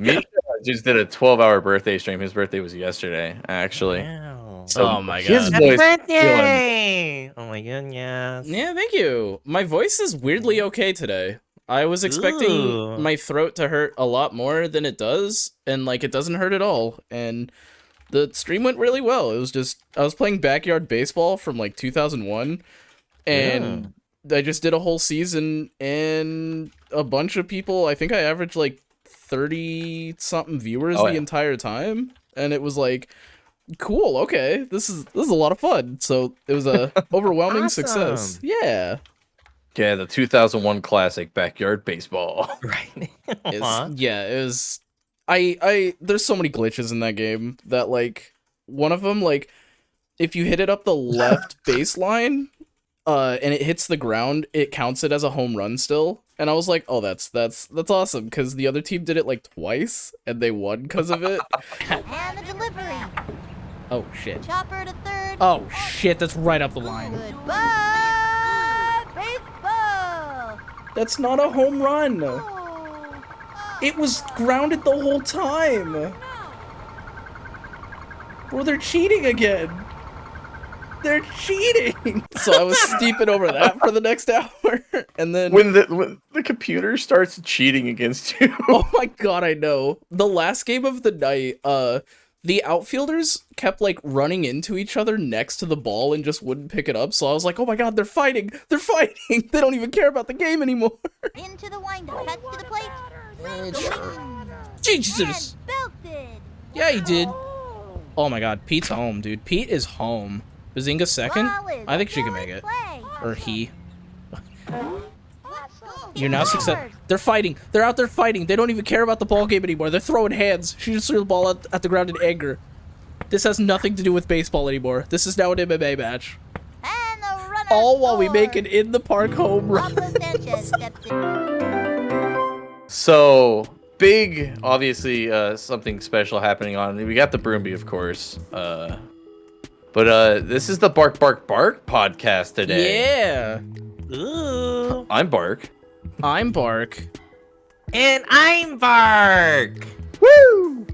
Misha just did a 12-hour birthday stream. His birthday was yesterday, actually. Wow. So Oh my his God. Happy voice is feeling. birthday! Oh my goodness. Yeah, thank you. My voice is weirdly okay today. I was expecting Ooh. my throat to hurt a lot more than it does, and like it doesn't hurt at all. And the stream went really well. It was just I was playing backyard baseball from like 2001, and I just did a whole season, and a bunch of people. I think I averaged like 30 something viewers Oh, the yeah. entire time, and it was like, cool. Okay, this is a lot of fun. So it was a overwhelming success. Awesome. Yeah. Yeah, the 2001 classic backyard baseball. Right. It Aw. was I there's so many glitches in that game that like one of them, like if you hit it up the left baseline and it hits the ground, it counts it as a home run still. And I was like, "Oh, that's awesome," cuz the other team did it like twice and they won because of it. And the delivery. Oh shit. Chopper to third. Oh shit, that's right up the line. Goodbye, baseball. That's not a home run. Oh. It was grounded the whole time. Bro, they're cheating again. They're cheating. So I was steeping over that for the next hour, and then when the computer starts cheating against you. oh my god, I know. The last game of the night, the outfielders kept like running into each other next to the ball and just wouldn't pick it up. So I was like, oh my god, they're fighting. They're fighting. They don't even care about the game anymore. Into the windup. Catch to the plate. Jesus. And belted. Yeah, he did. Oh my god, Pete's home, dude. Pete is home. Bazinga second? Ball is I think she still can make in it. play. Or he. Let's go. You're now success. Forward. They're fighting. They're out there fighting. They don't even care about the ball game anymore. They're throwing hands. She just threw the ball at the ground in anger. This has nothing to do with baseball anymore. This is now an MMA match. And the runner All while we make scored. an in the park home run. Pablo Sanchez steps in. So big, obviously, something special happening on. We got the Broomby, of course. But this is the Bark Bark Bark podcast today. Yeah. Ooh. I'm Bark. I'm Bark. And I'm Bark. Woo!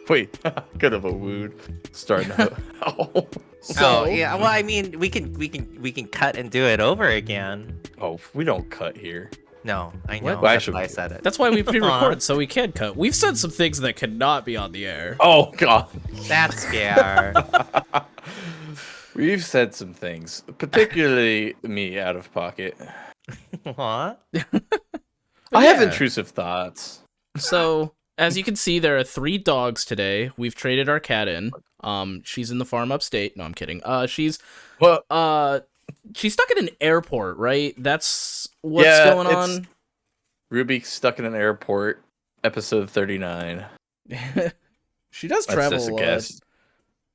Wait, could have a wooed. Starting out. Oh. So, Oh yeah. Well, I mean, we can cut and do it over again. Oh, we don't cut here. No, I know. What? Well, That's actually- why I said it. That's why we pre-record, so we can cut. We've said some things that cannot be on the air. Oh god. That's fair. We've said some things, particularly me out of pocket. What? I have yeah. intrusive thoughts. So, as you can see, there are 3 dogs today. We've traded our cat in. She's in the farm upstate. No, I'm kidding. She's Well, stuck in an airport, right? That's what's going on. Ruby stuck in an airport, episode 39. She does That's travel just a a lot. guess.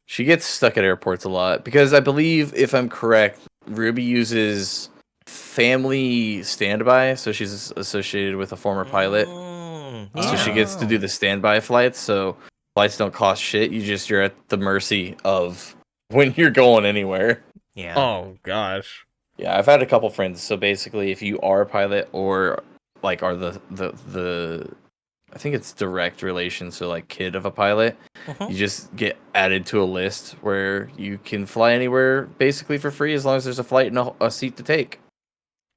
She gets stuck at airports a lot because I believe, if I'm correct, Ruby uses family standby, so she's associated with a former pilot. So she gets to do the standby flights, so flights don't cost shit. You're at the mercy of when you're going anywhere. Yeah. Oh gosh. Yeah, I've had a couple friends. So basically, if you are a pilot or like are the I think it's direct relation, so like kid of a pilot, you just get added to a list where you can fly anywhere basically for free as long as there's a flight and a seat to take.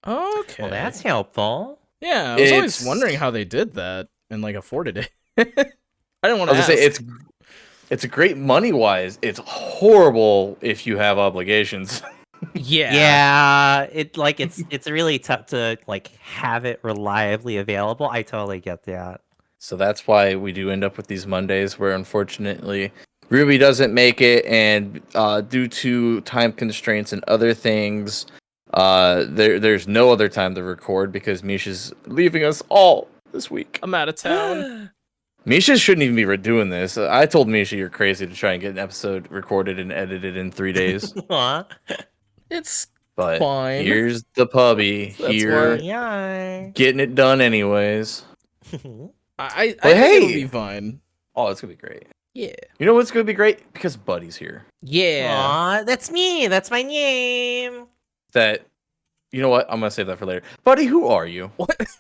Okay. Well, that's helpful. Yeah, I was always It's- wondering how they did that and like afforded it. I didn't want I to was ask. gonna say it's a great money wise. It's horrible if you have obligations. yeah. Yeah, it's really tough to like have it reliably available. I totally get that. So that's why we do end up with these Mondays where unfortunately Ruby doesn't make it, and due to time constraints and other things, there's no other time to record because Misha's leaving us all this week. I'm out of town. Misha shouldn't even be doing this. I told Misha you're crazy to try and get an episode recorded and edited in 3 days. Aw. It's But Fine. here's the puppy That's here, why- Yeah. getting it done anyways. I But think it'll hey! be fine. Oh, it's gonna be great. Yeah. You know what's gonna be great? Because Buddy's here. Yeah. Aw, that's me. That's my name. That You know what? I'm gonna save that for later. Buddy, who are you?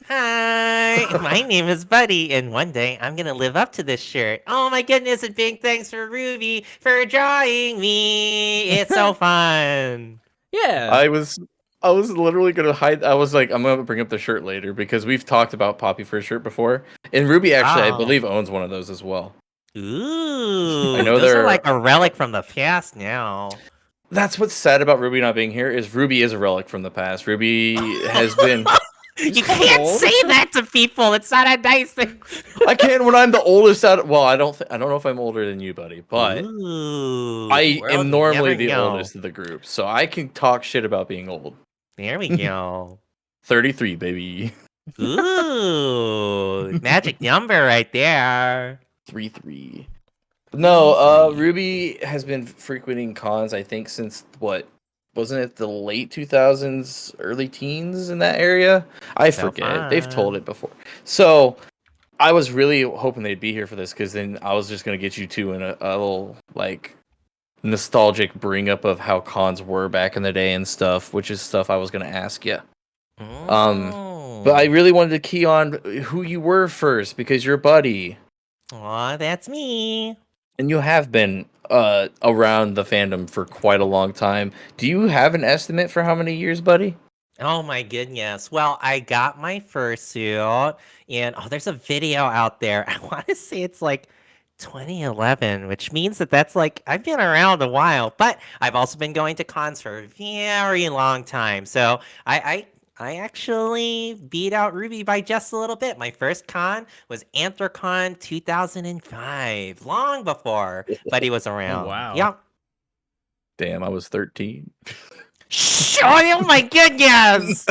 Hi, my name is Buddy, and one day I'm gonna live up to this shirt. Oh my goodness, and big thanks for Ruby for drawing me. It's so fun. Yeah. I was literally gonna hide. I was like, I'm gonna bring up the shirt later because we've talked about Poppy for a shirt before, and Ruby actually, I Wow. believe, owns one of those as well. Ooh, I know those are they're- like a relic from the past now. That's what's sad about Ruby not being here is Ruby is a relic from the past. Ruby has been. You can't old. say that to people. It's not a nice thing. I can when I'm the oldest out. Well, I don't know if I'm older than you, buddy, but Ooh, I world am will normally never the know. oldest of the group, so I can talk shit about being old. There we go. 33, baby. Ooh, magic number right there. 3-3. No, Ruby has been frequenting cons, I think, since what? Wasn't it the late 2000s, early teens in that area? I So forget. They've told fun. it before. So I was really hoping they'd be here for this because then I was just going to get you two in a little, like, nostalgic bring up of how cons were back in the day and stuff, which is stuff I was going to ask you. But I really wanted to key on who you were first because you're a buddy. Aw, that's me. And you have been around the fandom for quite a long time. Do you have an estimate for how many years, buddy? Oh my goodness. Well, I got my fursuit, and there's a video out there. I want to say it's like 2011, which means that that's like I've been around a while, but I've also been going to cons for a very long time. So I actually beat out Ruby by just a little bit. My first con was Anthrocon 2005, long before Buddy was around. wow. Yep. Damn, I was 13. Oh my goodness!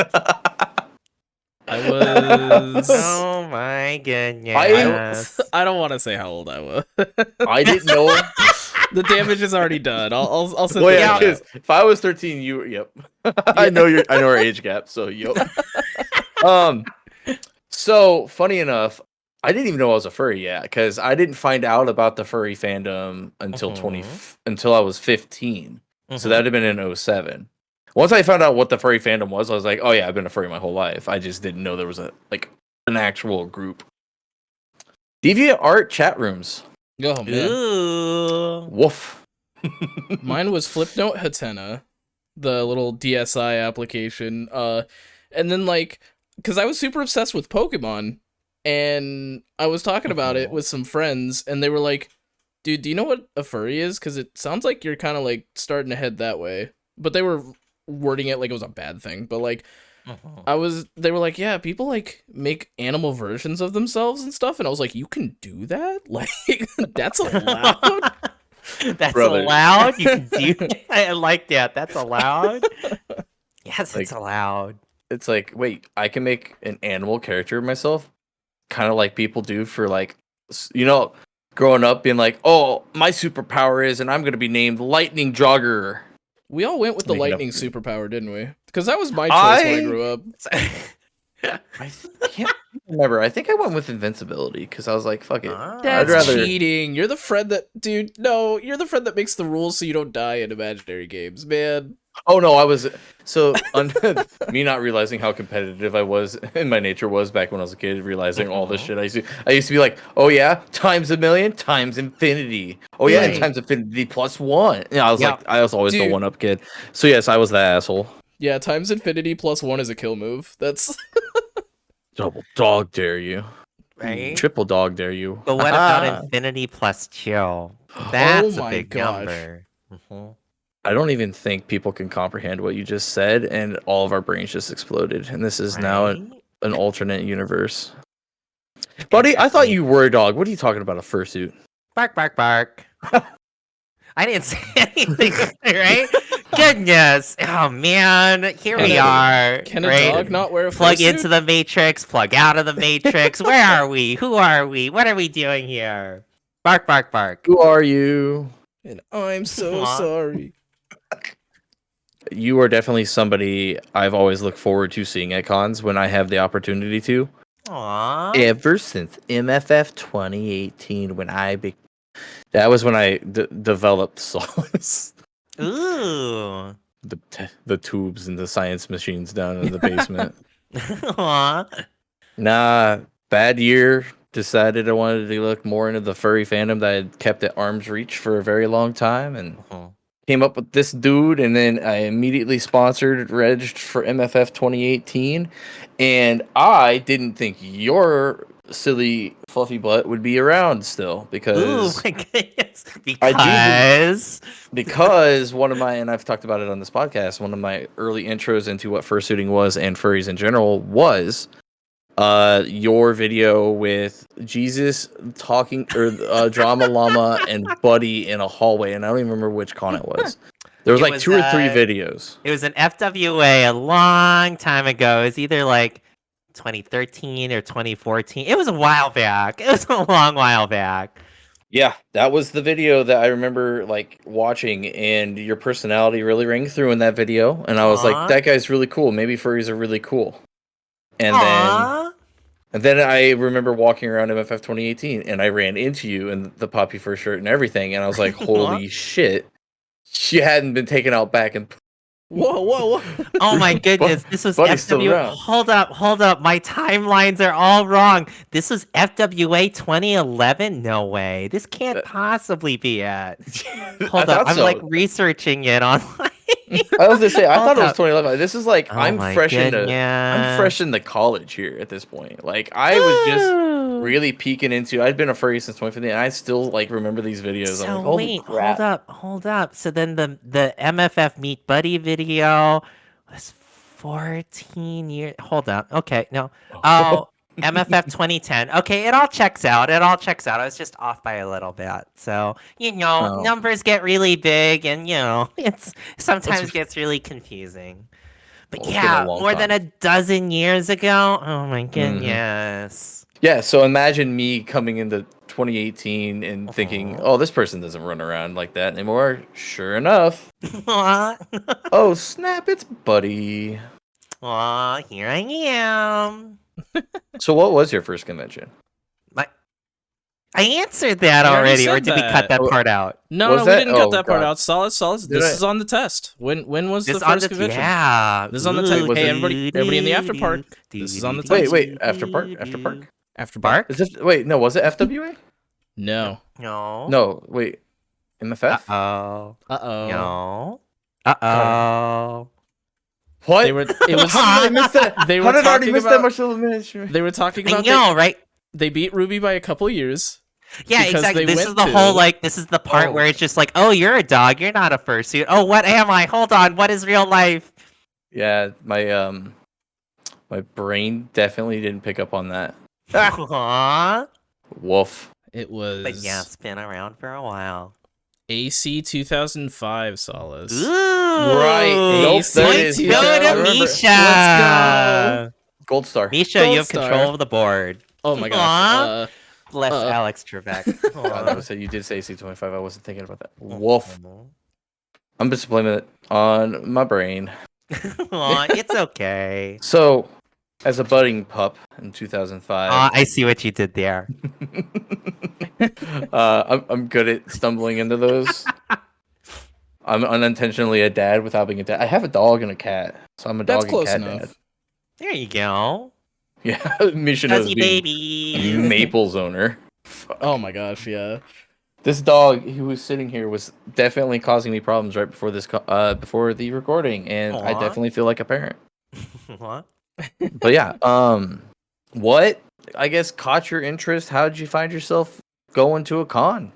I was. Oh my goodness! I don't want to say how old I was. I didn't know. The damage is already done. I'll sit Well, there. yeah, Yeah. because if I was 13, you yep. I know our age gap, so yep. So funny enough, I didn't even know I was a furry yet because I didn't find out about the furry fandom until until I was 15. So that'd have been in 07. Once I found out what the furry fandom was, I was like, oh yeah, I've been a furry my whole life. I just didn't know there was an actual group. Deviant art chat rooms. Oh man, Ooh. Woof. mine was Flipnote Hatena, the little DSI application. And then because I was super obsessed with Pokemon, and I was talking about it with some friends, and they were like, "Dude, do you know what a furry is? Because it sounds like you're kind of like starting to head that way." But they were wording it like it was a bad thing. But they were like, yeah, people like make animal versions of themselves and stuff, and I was like, you can do that? Like, that's allowed? That's Brother. allowed. You can do. I like that. That's allowed. Yes, it's allowed. It's like, wait, I can make an animal character of myself, kind of like people do for growing up, being like, oh, my superpower is, and I'm gonna be named Lightning Jogger. We all went with the Making up lightning for it. superpower, didn't we? Because that was my choice when I grew up. I can't remember. I think I went with invincibility because I was like, fuck it. That's I'd rather- cheating. You're the friend that, dude. No, you're the friend that makes the rules so you don't die in imaginary games, man. Oh no, I was so me not realizing how competitive I was and my nature was back when I was a kid, realizing all this shit I used to be like, oh yeah, times a million, times infinity. Oh yeah, and Right. times infinity plus one. Yeah, I was like, I was always the Dude. 1-up kid. So yes, I was that asshole. Yeah, times infinity plus 1 is a kill move. That's Double dog dare you. Right? Triple dog dare you. But what about infinity plus chill? That's my a big gosh. number. Mhm. I don't even think people can comprehend what you just said, and all of our brains just exploded. And this is now Right? an alternate universe. Buddy, I thought you were a dog. What are you talking about, a fursuit? Bark, bark, bark. I didn't say anything, right? Goodness. Oh, man. Here we are. can a right? dog not wear a Plug fursuit? into the Matrix, plug out of the Matrix. Where are we? Who are we? What are we doing here? Bark, bark, bark. Who are you? And I'm so Aw. sorry. You are definitely somebody I've always looked forward to seeing at cons when I have the opportunity to. Aww. Ever since MFF 2018, when that was when I developed Solis. Ooh. the tubes and the science machines down in the basement. Aw. Nah, bad year. Decided I wanted to look more into the furry fandom that I had kept at arm's reach for a very long time, and came up with this dude. And then I immediately regged for MFF 2018, and I didn't think your silly fluffy butt would be around still Ooh, because my goodness. I Because. because one of my, and I've talked about it on this podcast, one of my early intros into what fursuiting was and furries in general was your video with Jesus talking, or drama llama and Buddy in a hallway, and I don't even remember which con it was. There was It like was, 2 or 3 videos. It was an FWA a long time ago. It was either like 2013 or 2014. It was a while back. It was a long while back. Yeah, that was the video that I remember like watching, and your personality really rang through in that video, and I was Aw. like, that guy's really cool. Maybe furries are really cool. And Aww. then I remember walking around MFF 2018, and I ran into you in the Poppy Fur shirt and everything, and I was like, holy shit. She hadn't been taken out back and Whoa. Oh my goodness, this was Buddy's still FWA. around. Hold up. My timelines are all wrong. This was FWA 2011? No way. This can't possibly be it. Hold up. I'm like researching it online. I was gonna say, I thought it was up. 2011. This is like Oh I'm my fresh goodness. into college here at this point. Like I was just really peeking into. I'd been a furry since 2015, and I still like remember these videos. I'm So like, holy wait, crap. hold up. So then the MFF Meet Buddy video was 14 years. Hold up. Okay, no. Oh, MFF 2010. Okay, it all checks out. I was just off by a little bit. So, Oh. numbers get really big, and it's sometimes gets really confusing. But Well, it's been a yeah, long more than time. a dozen years ago. Oh my goodness. Yeah, so imagine me coming into 2018 and thinking, Uh-huh. oh, this person doesn't run around like that anymore. Sure enough. Aw, Oh, snap, it's Buddy. here I am. So what was your first convention? I answered that You already already, or said did we cut that that. part out? No, Was we that- didn't cut oh, that part God. out. Solis, Did this I? is on the test. When was the This on first convention? Yeah. This is on the test. Hey, everybody in the after park. This is on the test. Wait, after park? After Bark? Is this, wait, no, was it FWA? No. No. No, wait. MFF? Uh-oh. Uh-oh. No. Uh-oh. What? They were. It was. How did I miss that? They How were did I already talking miss that about. much of the ministry? They were talking I about. know, right? They beat Ruby by a couple years. Yeah, because exactly. they This is went the to- whole, this is the part Oh. where it's just like, oh, you're a dog. You're not a fursuit. Oh, what am I? Hold on. What is real life? Yeah, my brain definitely didn't pick up on that. Aw. Woof. It was. But yeah, it's been around for a while. AC 2005 Solace. Ooh. Right. Nope, there it is. Go Yeah, I to remember. Misha. Let's Gold star. Misha, Gold you have star. control of the board. Oh my Aw. gosh. Bless Uh, Alex Trebek. God, that was it. You did say C25. I wasn't thinking about that. Woof. I'm just blaming it on my brain. Aw, it's okay. So, as a budding pup in 2005, I see what you did there. I'm good at stumbling into those. I'm unintentionally a dad without being a dad. I have a dog and a cat, so I'm a That's dog and close cat enough. dad. There you go. Yeah, Misha knows Fuzzy being baby. Maple's owner. Oh my gosh, yeah. This dog who was sitting here was definitely causing me problems right before before the recording, and I Aw. definitely feel like a parent. What? But yeah, what I guess caught your interest? How did you find yourself going to a con?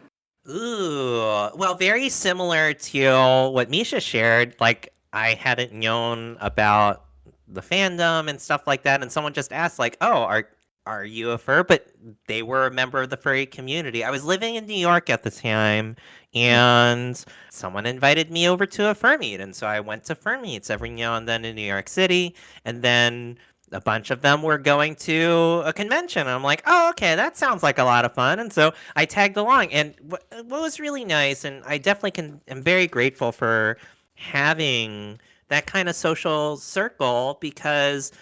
Ooh, well, very similar to what Misha shared. Like, I hadn't known about the fandom and stuff like that, and someone just asked, like, "Oh, are you a fur?" But they were a member of the furry community. I was living in New York at the time, and someone invited me over to a fur meet, and so I went to fur meets every now and then in New York City, and then a bunch of them were going to a convention. And I'm like, oh, okay, that sounds like a lot of fun. And so I tagged along. And what was really nice, and I definitely am very grateful for having that kind of social circle, because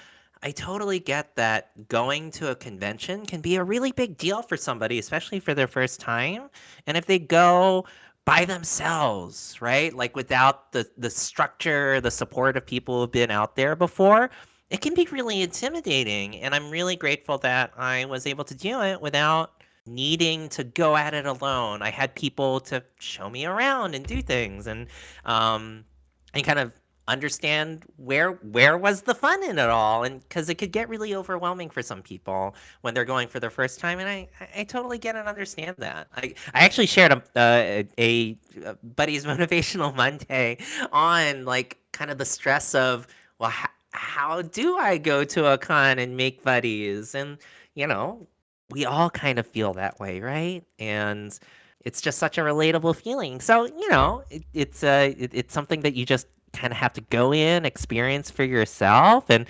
I totally get that going to a convention can be a really big deal for somebody, especially for their first time. And if they go by themselves, right? Like without the structure, the support of people who've been out there before, it can be really intimidating. And I'm really grateful that I was able to do it without needing to go at it alone. I had people to show me around and do things and kind of understand where was the fun in it all, and because it could get really overwhelming for some people when they're going for their first time, and I totally get and understand that. I actually shared a buddy's motivational Monday on like kind of the stress of, well, how do I go to a con and make buddies? And you know, we all kind of feel that way, right? And it's just such a relatable feeling. So you know, it's something that you just kind of have to go in, experience for yourself. And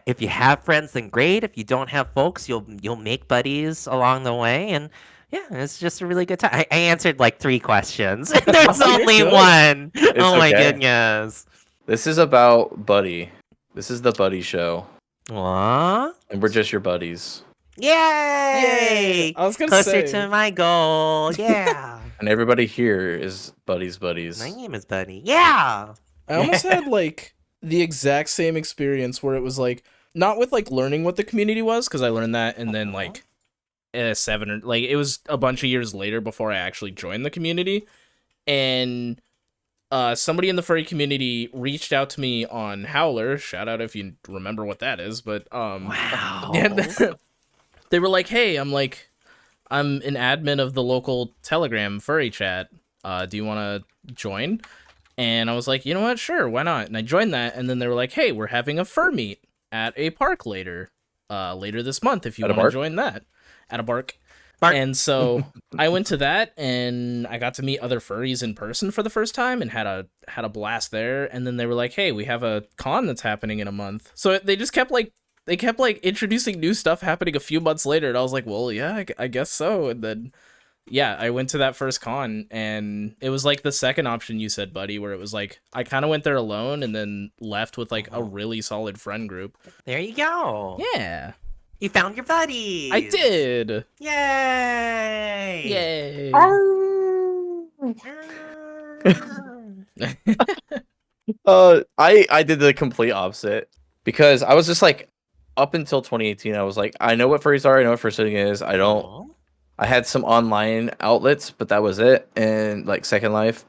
if you have friends, then great. If you don't have folks, you'll make buddies along the way. And yeah, it's just a really good time. I answered like 3 questions. There's only good. one. It's Oh my okay. goodness. This is about Buddy. This is the Buddy Show, What? and we're just your buddies. Yay! I was gonna Closer say. to my goal. Yeah. And everybody here is buddies. My name is Buddy. Yeah. I almost had like the exact same experience where it was like not with like learning what the community was, because I learned that and then like 7 or like it was a bunch of years later before I actually joined the community, and somebody in the furry community reached out to me on Howler. Shout out if you remember what that is, but Wow. yeah, they were like, "Hey, I'm an admin of the local Telegram furry chat. Do you want to join?" And I was like, you know what? Sure, why not? And I joined that, and then they were like, hey, we're having a fur meet at a park later this month if you want to join that. At a bark. And so I went to that, and I got to meet other furries in person for the first time and had a blast there. And then they were like, hey, we have a con that's happening in a month. So they just kept introducing new stuff happening a few months later, and I was like, well, yeah, I guess so. And then yeah, I went to that first con, and it was like the second option you said, Buddy, where it was like I kind of went there alone and then left with like a really solid friend group. There you go. Yeah, You found your buddies. I did. Yay. Yay. I did the complete opposite because I was just like, up until 2018, I was like, I know what furries are, I know what fursuiting is. I had some online outlets, but that was it, and like Second Life.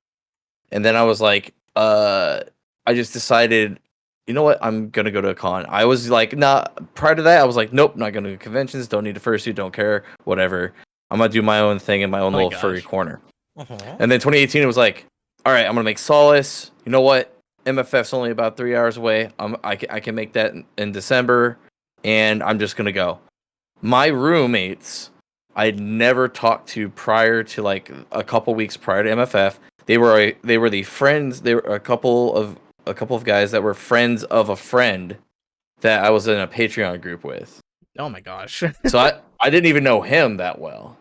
And then I was like, I just decided, you know what, I'm gonna go to a con. I was like, prior to that, I was like, nope, not gonna go to conventions, don't need a fursuit, don't care, whatever. I'm gonna do my own thing in my own little furry corner. And then 2018, it was like, all right, I'm gonna make Solis. You know what? MFF's only about 3 hours away. I can make that in December, and I'm just gonna go. My roommates, I'd never talked to prior to like a couple weeks prior to MFF. They were the friends. They were a couple of guys that were friends of a friend that I was in a Patreon group with. Oh my gosh. So I didn't even know him that well.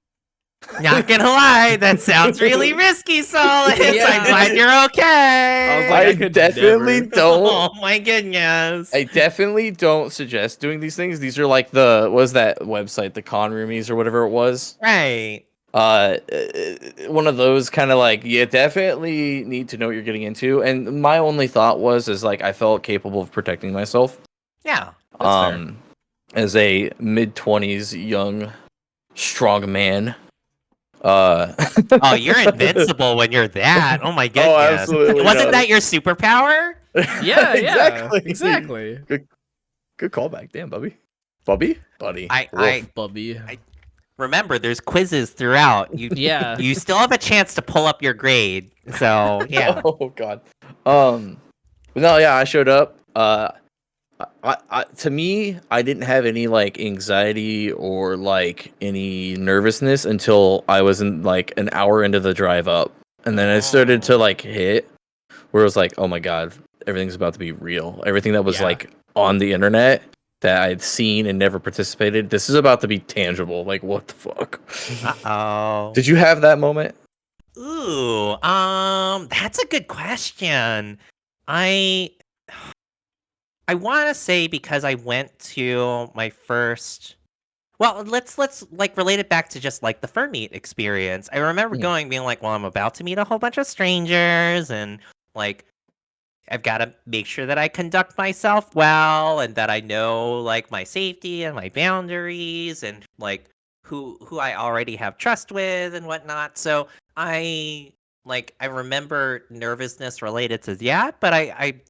Not gonna lie, that sounds really risky, Solis. Yeah. I'm glad you're okay. I was like, I could definitely never. don't. Oh my goodness. I definitely don't suggest doing these things. These are like what was that website, the Con Roomies or whatever it was. Right. One of those kind of like, you definitely need to know what you're getting into. And my only thought is like, I felt capable of protecting myself. Yeah. That's fair. As a mid-20s young strong man. Oh, you're invincible when you're that. Oh my goodness. Oh, absolutely. Wasn't that your superpower? Yeah, Exactly. exactly. Good callback, damn, Buddy. Buddy. Bubby. Remember, there's quizzes throughout. Yeah. You still have a chance to pull up your grade. So yeah. Oh god. But no, yeah, I showed up. To me, I didn't have any like anxiety or like any nervousness until I was in like an hour into the drive up, and then I started to like hit where it was like, oh my god, everything's about to be real. Everything that was like on the internet that I'd seen and never participated, this is about to be tangible. Like, what the fuck? Uh-oh. Did you have that moment? Ooh, that's a good question. I want to say because I went to my first Well, let's like relate it back to just like the fur meet experience. I remember Mhm. going, being like, well, I'm about to meet a whole bunch of strangers, and like I've got to make sure that I conduct myself well, and that I know like my safety and my boundaries, and like who I already have trust with and whatnot. So I remember nervousness related to that, but I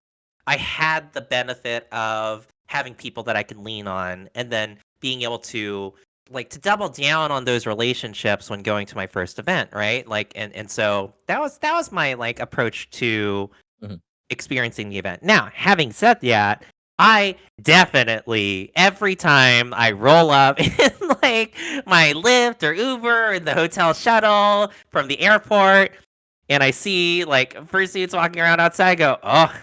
had the benefit of having people that I could lean on, and then being able to like to double down on those relationships when going to my first event, right? Like and so that was my like approach to Mhm. experiencing the event. Now, having said that, I definitely every time I roll up in like my Lyft or Uber or the hotel shuttle from the airport and I see like fursuits walking around outside, I go, oh,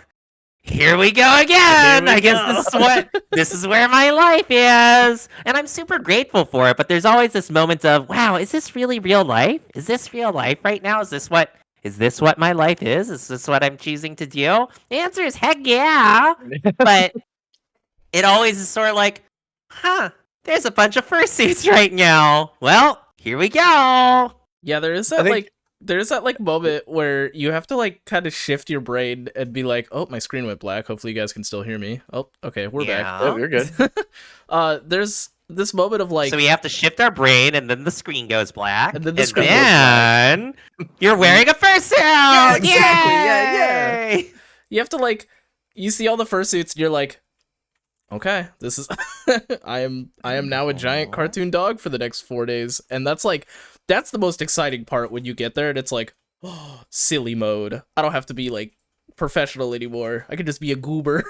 here we go again. we I guess go. this is where my life is. And I'm super grateful for it, but there's always this moment of, wow, is this really real life? Is this real life right now? Is this what my life is? Is this what I'm choosing to do? The answer is heck yeah. But it always is sort of like, huh, there's a bunch of fursuits right now. Well, here we go. Yeah, there is I that think- like there's that like moment where you have to like kind of shift your brain and be like, oh, my screen went black. Hopefully you guys can still hear me. Oh, okay, we're back. Yeah, you're good. There's this moment of like So we have to shift our brain, and then the screen goes black, And then the screen goes black. then you're wearing a fursuit. Yeah, exactly. Yeah. Yay! you have to like you see all the fursuits and you're like, okay, this is I am now a giant cartoon dog for the next 4 days. And that's the most exciting part when you get there and it's like, oh, silly mode. I don't have to be like professional anymore. I can just be a goober.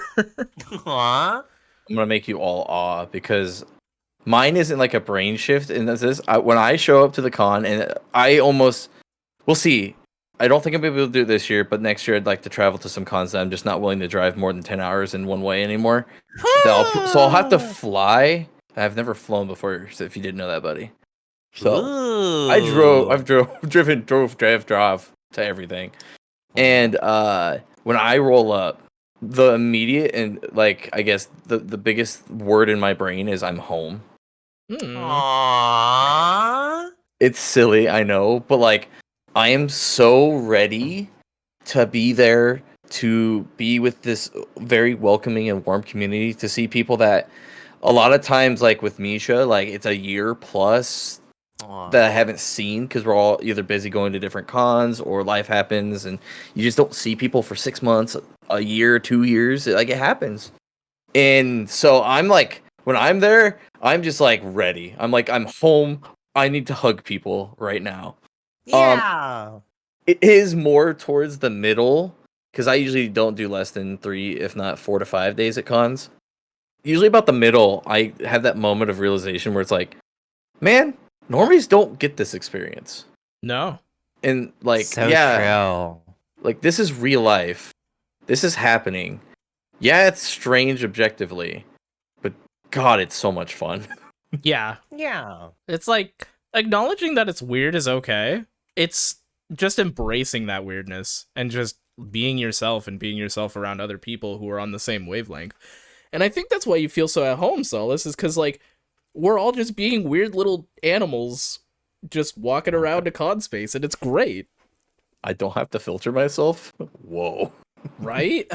Aw. I'm gonna make you all awe because mine isn't like a brain shift, and this when I show up to the con, and we'll see. I don't think I'm gonna be able to do it this year, but next year I'd like to travel to some cons that I'm just not willing to drive more than 10 hours in one way anymore. So I'll have to fly. I've never flown before, so if you didn't know that, buddy. So I drove to everything. And when I roll up, the immediate and like I guess the biggest word in my brain is I'm home. Aww. It's silly, I know, but like I am so ready to be there, to be with this very welcoming and warm community, to see people that a lot of times, like with Misha, like it's a year plus Aw. that I haven't seen because we're all either busy going to different cons or life happens and you just don't see people for 6 months, a year, 2 years. Like it happens. And so I'm like, when I'm there, I'm just like ready. I'm like, I'm home. I need to hug people right now. Yeah. It is more towards the middle because I usually don't do less than 3, if not 4 to 5 days at cons. Usually about the middle, I have that moment of realization where it's like, man, normies don't get this experience. No. And like, So yeah, true. like this is real life. This is happening. Yeah, it's strange objectively, but God, it's so much fun. Yeah. Yeah. It's like acknowledging that it's weird is okay. It's just embracing that weirdness and just being yourself and being yourself around other people who are on the same wavelength. And I think that's why you feel so at home, Solis, is because like we're all just being weird little animals just walking around a con space, and it's great. I don't have to filter myself. Whoa. Right?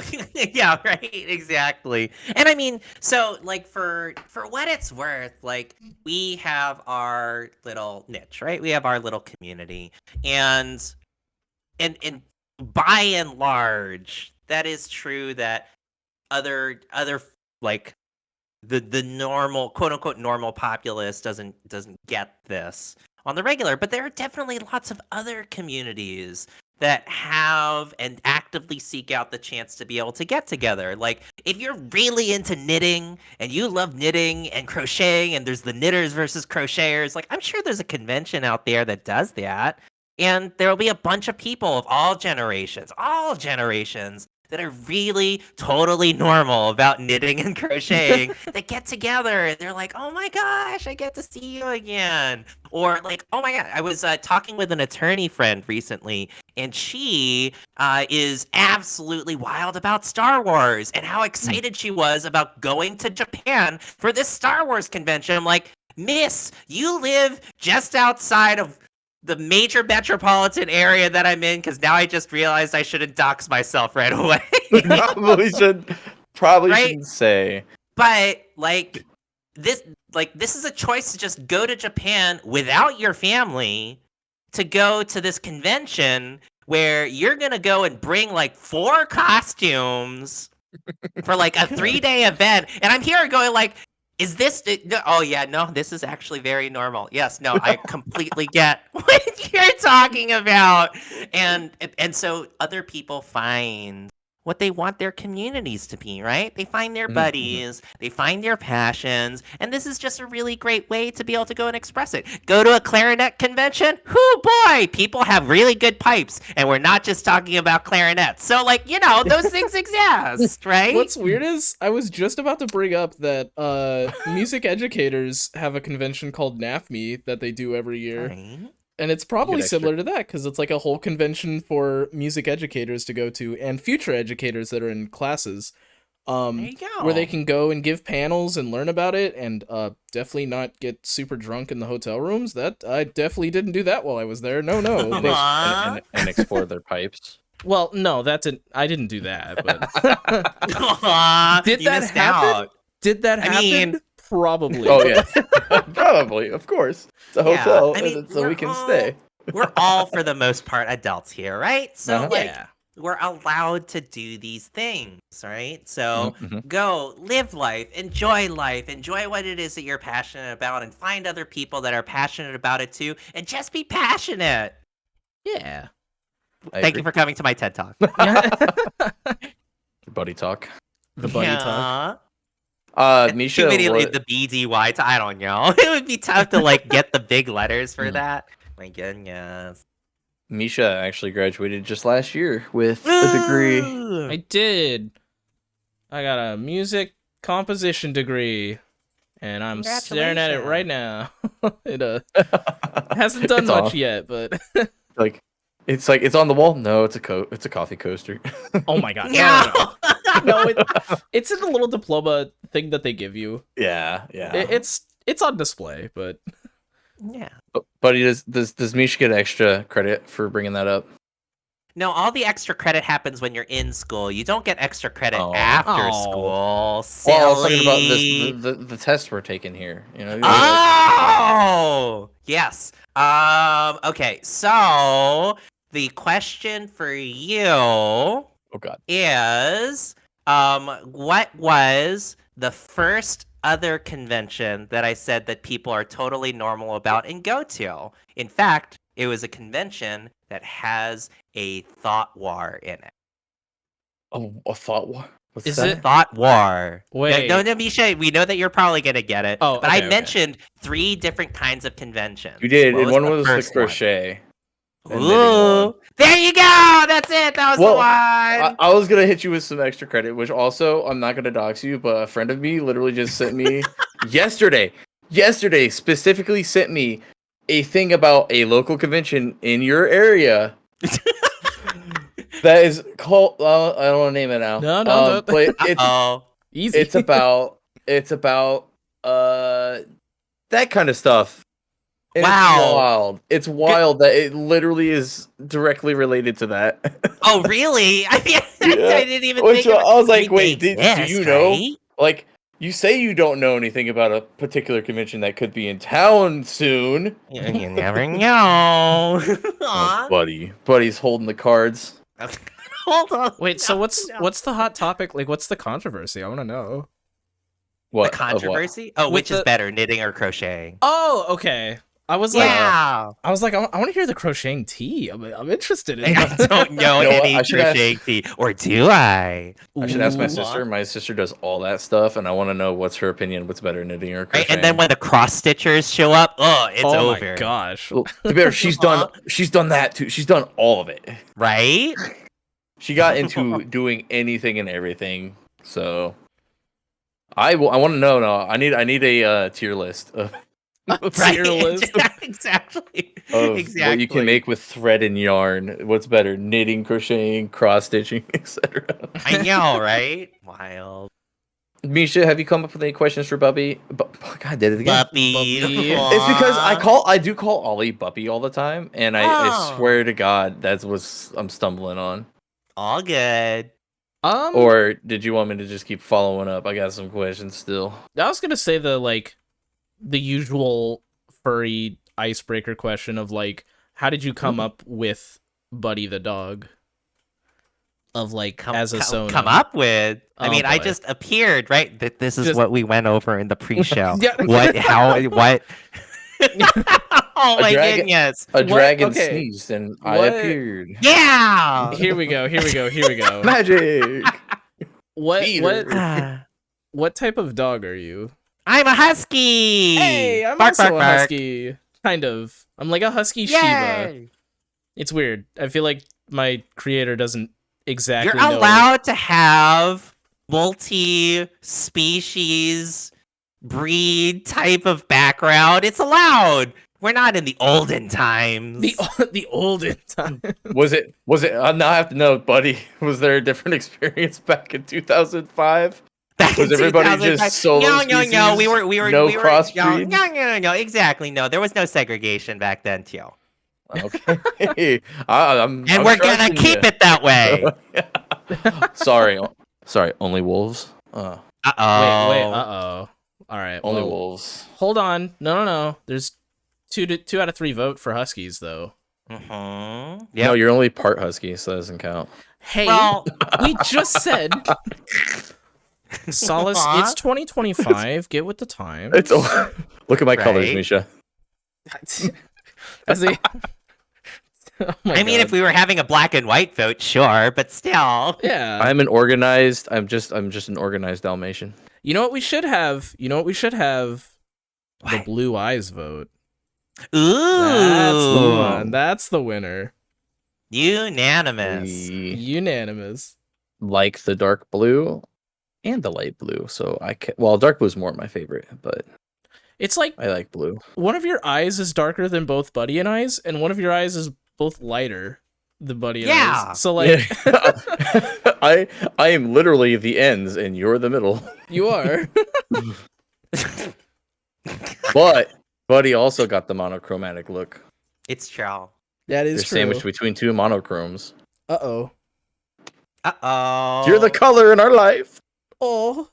Yeah, right, exactly. And I mean, so like for what it's worth, like we have our little niche, right? We have our little community. And by and large, that is true that other like the normal quote unquote normal populace doesn't get this on the regular, but there are definitely lots of other communities that have and actively seek out the chance to be able to get together. Like if you're really into knitting and you love knitting and crocheting and there's the knitters versus crocheters, like I'm sure there's a convention out there that does that. And there'll be a bunch of people of all generations that are really totally normal about knitting and crocheting that get together and they're like, oh my gosh, I get to see you again. Or like, oh my God, I was talking with an attorney friend recently and she is absolutely wild about Star Wars and how excited she was about going to Japan for this Star Wars convention. I'm like, Miss, you live just outside of the major metropolitan area that I'm in, because now I just realized I shouldn't dox myself right away. Probably Right? shouldn't say. But this is a choice to just go to Japan without your family to go to this convention where you're gonna go and bring like 4 costumes for like a 3-day event, and I'm here going like, is this? Oh yeah, no, this is actually very normal. Yes, no, I completely get what you're talking about, and so other people find what they want their communities to be, right? They find their buddies, they find their passions, and this is just a really great way to be able to go and express it. Go to a clarinet convention? Whoo boy, people have really good pipes, and we're not just talking about clarinets. So like, those things exist, right? What's weird is I was just about to bring up that music educators have a convention called NAFME that they do every year. Right. And it's probably Get extra. similar to that, because it's like a whole convention for music educators to go to, and future educators that are in classes, There you go. where they can go and give panels and learn about it, and definitely not get super drunk in the hotel rooms. That I definitely didn't do that while I was there. No. But, And explore their pipes. well, no, I didn't do that. But Aw, Did you that missed happen? out. did that happen? mean- Probably. Oh yeah, probably. Of course, it's a Yeah, hotel, I mean, so we're we can all- stay. We're all, for the most part, adults here, right? So, Uh-huh. Yeah. we're allowed to do these things, right? So, Mhm. go live life, enjoy what it is that you're passionate about, and find other people that are passionate about it too, and just be passionate. Yeah. Thank you for coming to my TED Talk. buddy talk. The buddy talk. Misha, Too many what- the BDY. I don't know. It would be tough to like get the big letters for Mm. that. My goodness. Misha actually graduated just last year with a degree. Ooh. I did. I got a music composition degree, and I'm staring at it right now. It hasn't done It's much off. yet, but It's on the wall. No, it's a coffee coaster. oh my god, No. no, it's in the little diploma thing that they give you. yeah. It's on display, but Yeah. Buddy, does Misha get extra credit for bringing that up? No, all the extra credit happens when you're in school. You don't get extra credit Oh. after Oh. school. Silly. Well, I was talking about the test we're taking here. Oh, yes. Okay, so the question for you Oh God. is, what was the first other convention that I said that people are totally normal about and go to? In fact, it was a convention that has a thought war in it. Oh, a thought war. What's Is that? it- Thought war. Wait. No, Misha, we know that you're probably gonna get it. Oh, but okay, I okay. mentioned 3 different kinds of conventions. You did, What and one the was the first one? crochet. and knitting Ooh, one. there you go. That's it. That was Well, the one. I was gonna hit you with some extra credit, which also I'm not gonna dox you, but a friend of me literally just sent me yesterday specifically sent me a thing about a local convention in your area that is called. I don't want to name it now. No, don't. But Oh, easy. it's about that kind of stuff. And Wow. It's wild that it literally is directly related to that. oh, really? I mean, Yeah. I didn't even Which think. I was I like, mean, wait, they do exist, you know? right? Like, you say you don't know anything about a particular convention that could be in town soon. You never know. Oh, Aw. buddy's holding the cards. Hold on. Wait, so No, what's no. what's the hot topic? Like, what's the controversy? I want to know. What The of what? controversy? Oh, With which is the- better, knitting or crocheting? Oh, okay. I was like, Yeah. I want to hear the crocheting tea. I'm interested in I it. don't know You know what? any I should ask- crocheting tea, or do I? I should ask my Ooh. sister. My sister does all that stuff, and I want to know what's her opinion. What's better, knitting or Right, crocheting? and then when the cross stitchers show up, it's oh over. my gosh. Well, to be fair, she's done that too. She's done all of it. Right? She got into doing anything and everything. So I want to know. No, I need a tier list of Tier list. exactly. of exactly. what you can make with thread and yarn. What's better, knitting, crocheting, cross stitching, etc. I know, right? Wild. Misha, have you come up with any questions for Bubby? God, did it again. Puppy. Buppy. It's because I do call Ollie Buppy all the time, and I Oh. swear to God that's what I'm stumbling on. All good. Or did you want me to just keep following up? I got some questions still. I was gonna say the usual furry icebreaker question of like, how did you come up with Buddy the dog? Of like as a Sona. Come up with. I Oh, mean, I boy. just appeared, right? This is Just- what we went over in the pre-show. Yeah. What? How? What? Oh A my dragon- goodness! A dragon Okay. sneezed and I What? appeared. Yeah. Here we go. Magic. What Peter. what type of dog are you? I'm a husky. Hey, I'm bark, also bark, a bark. husky. Kind of. I'm like a husky Shiba. Yay! It's weird. I feel like my creator doesn't exactly You're know. allowed to have multi-species breed type of background. It's allowed. We're not in the olden times. the olden time. Was it? Now I have to know, buddy. Was there a different experience back in 2005? Back Was in everybody 2005. just solo No. species? We were No we were, crossbreeds? No. Exactly. No, there was no segregation back then, too. Okay. And we're gonna keep it that way. Sorry. Only wolves. Uh-oh. Wait. Uh-oh. All right. Only well, wolves. Hold on. No. There's two out of 3 vote for huskies though. Mm-hmm. No, you're only part husky, so that doesn't count. Hey, Well, we just said Solis, Aw. it's 2025. Get with the time. It's look at my colors, Right. Misha. As a- Oh my I mean, God. if we were having a black and white vote, sure, but still. Yeah. I'm just an organized Dalmatian. You know what we should have? The What? blue eyes vote. Ooh. That's the winner. Unanimous. We Unanimous. like the dark blue and the light blue, so dark blue is more my favorite, but It's like I like blue. one of your eyes is darker than both Buddy and I's, and one of your eyes is both lighter than Buddy and Yeah. I's. So like I am literally the ends and you're the middle. you are. But Buddy also got the monochromatic look. It's true. That is You're true. sandwiched between two monochromes. Uh-oh. Uh-oh. You're the color in our life. Oh.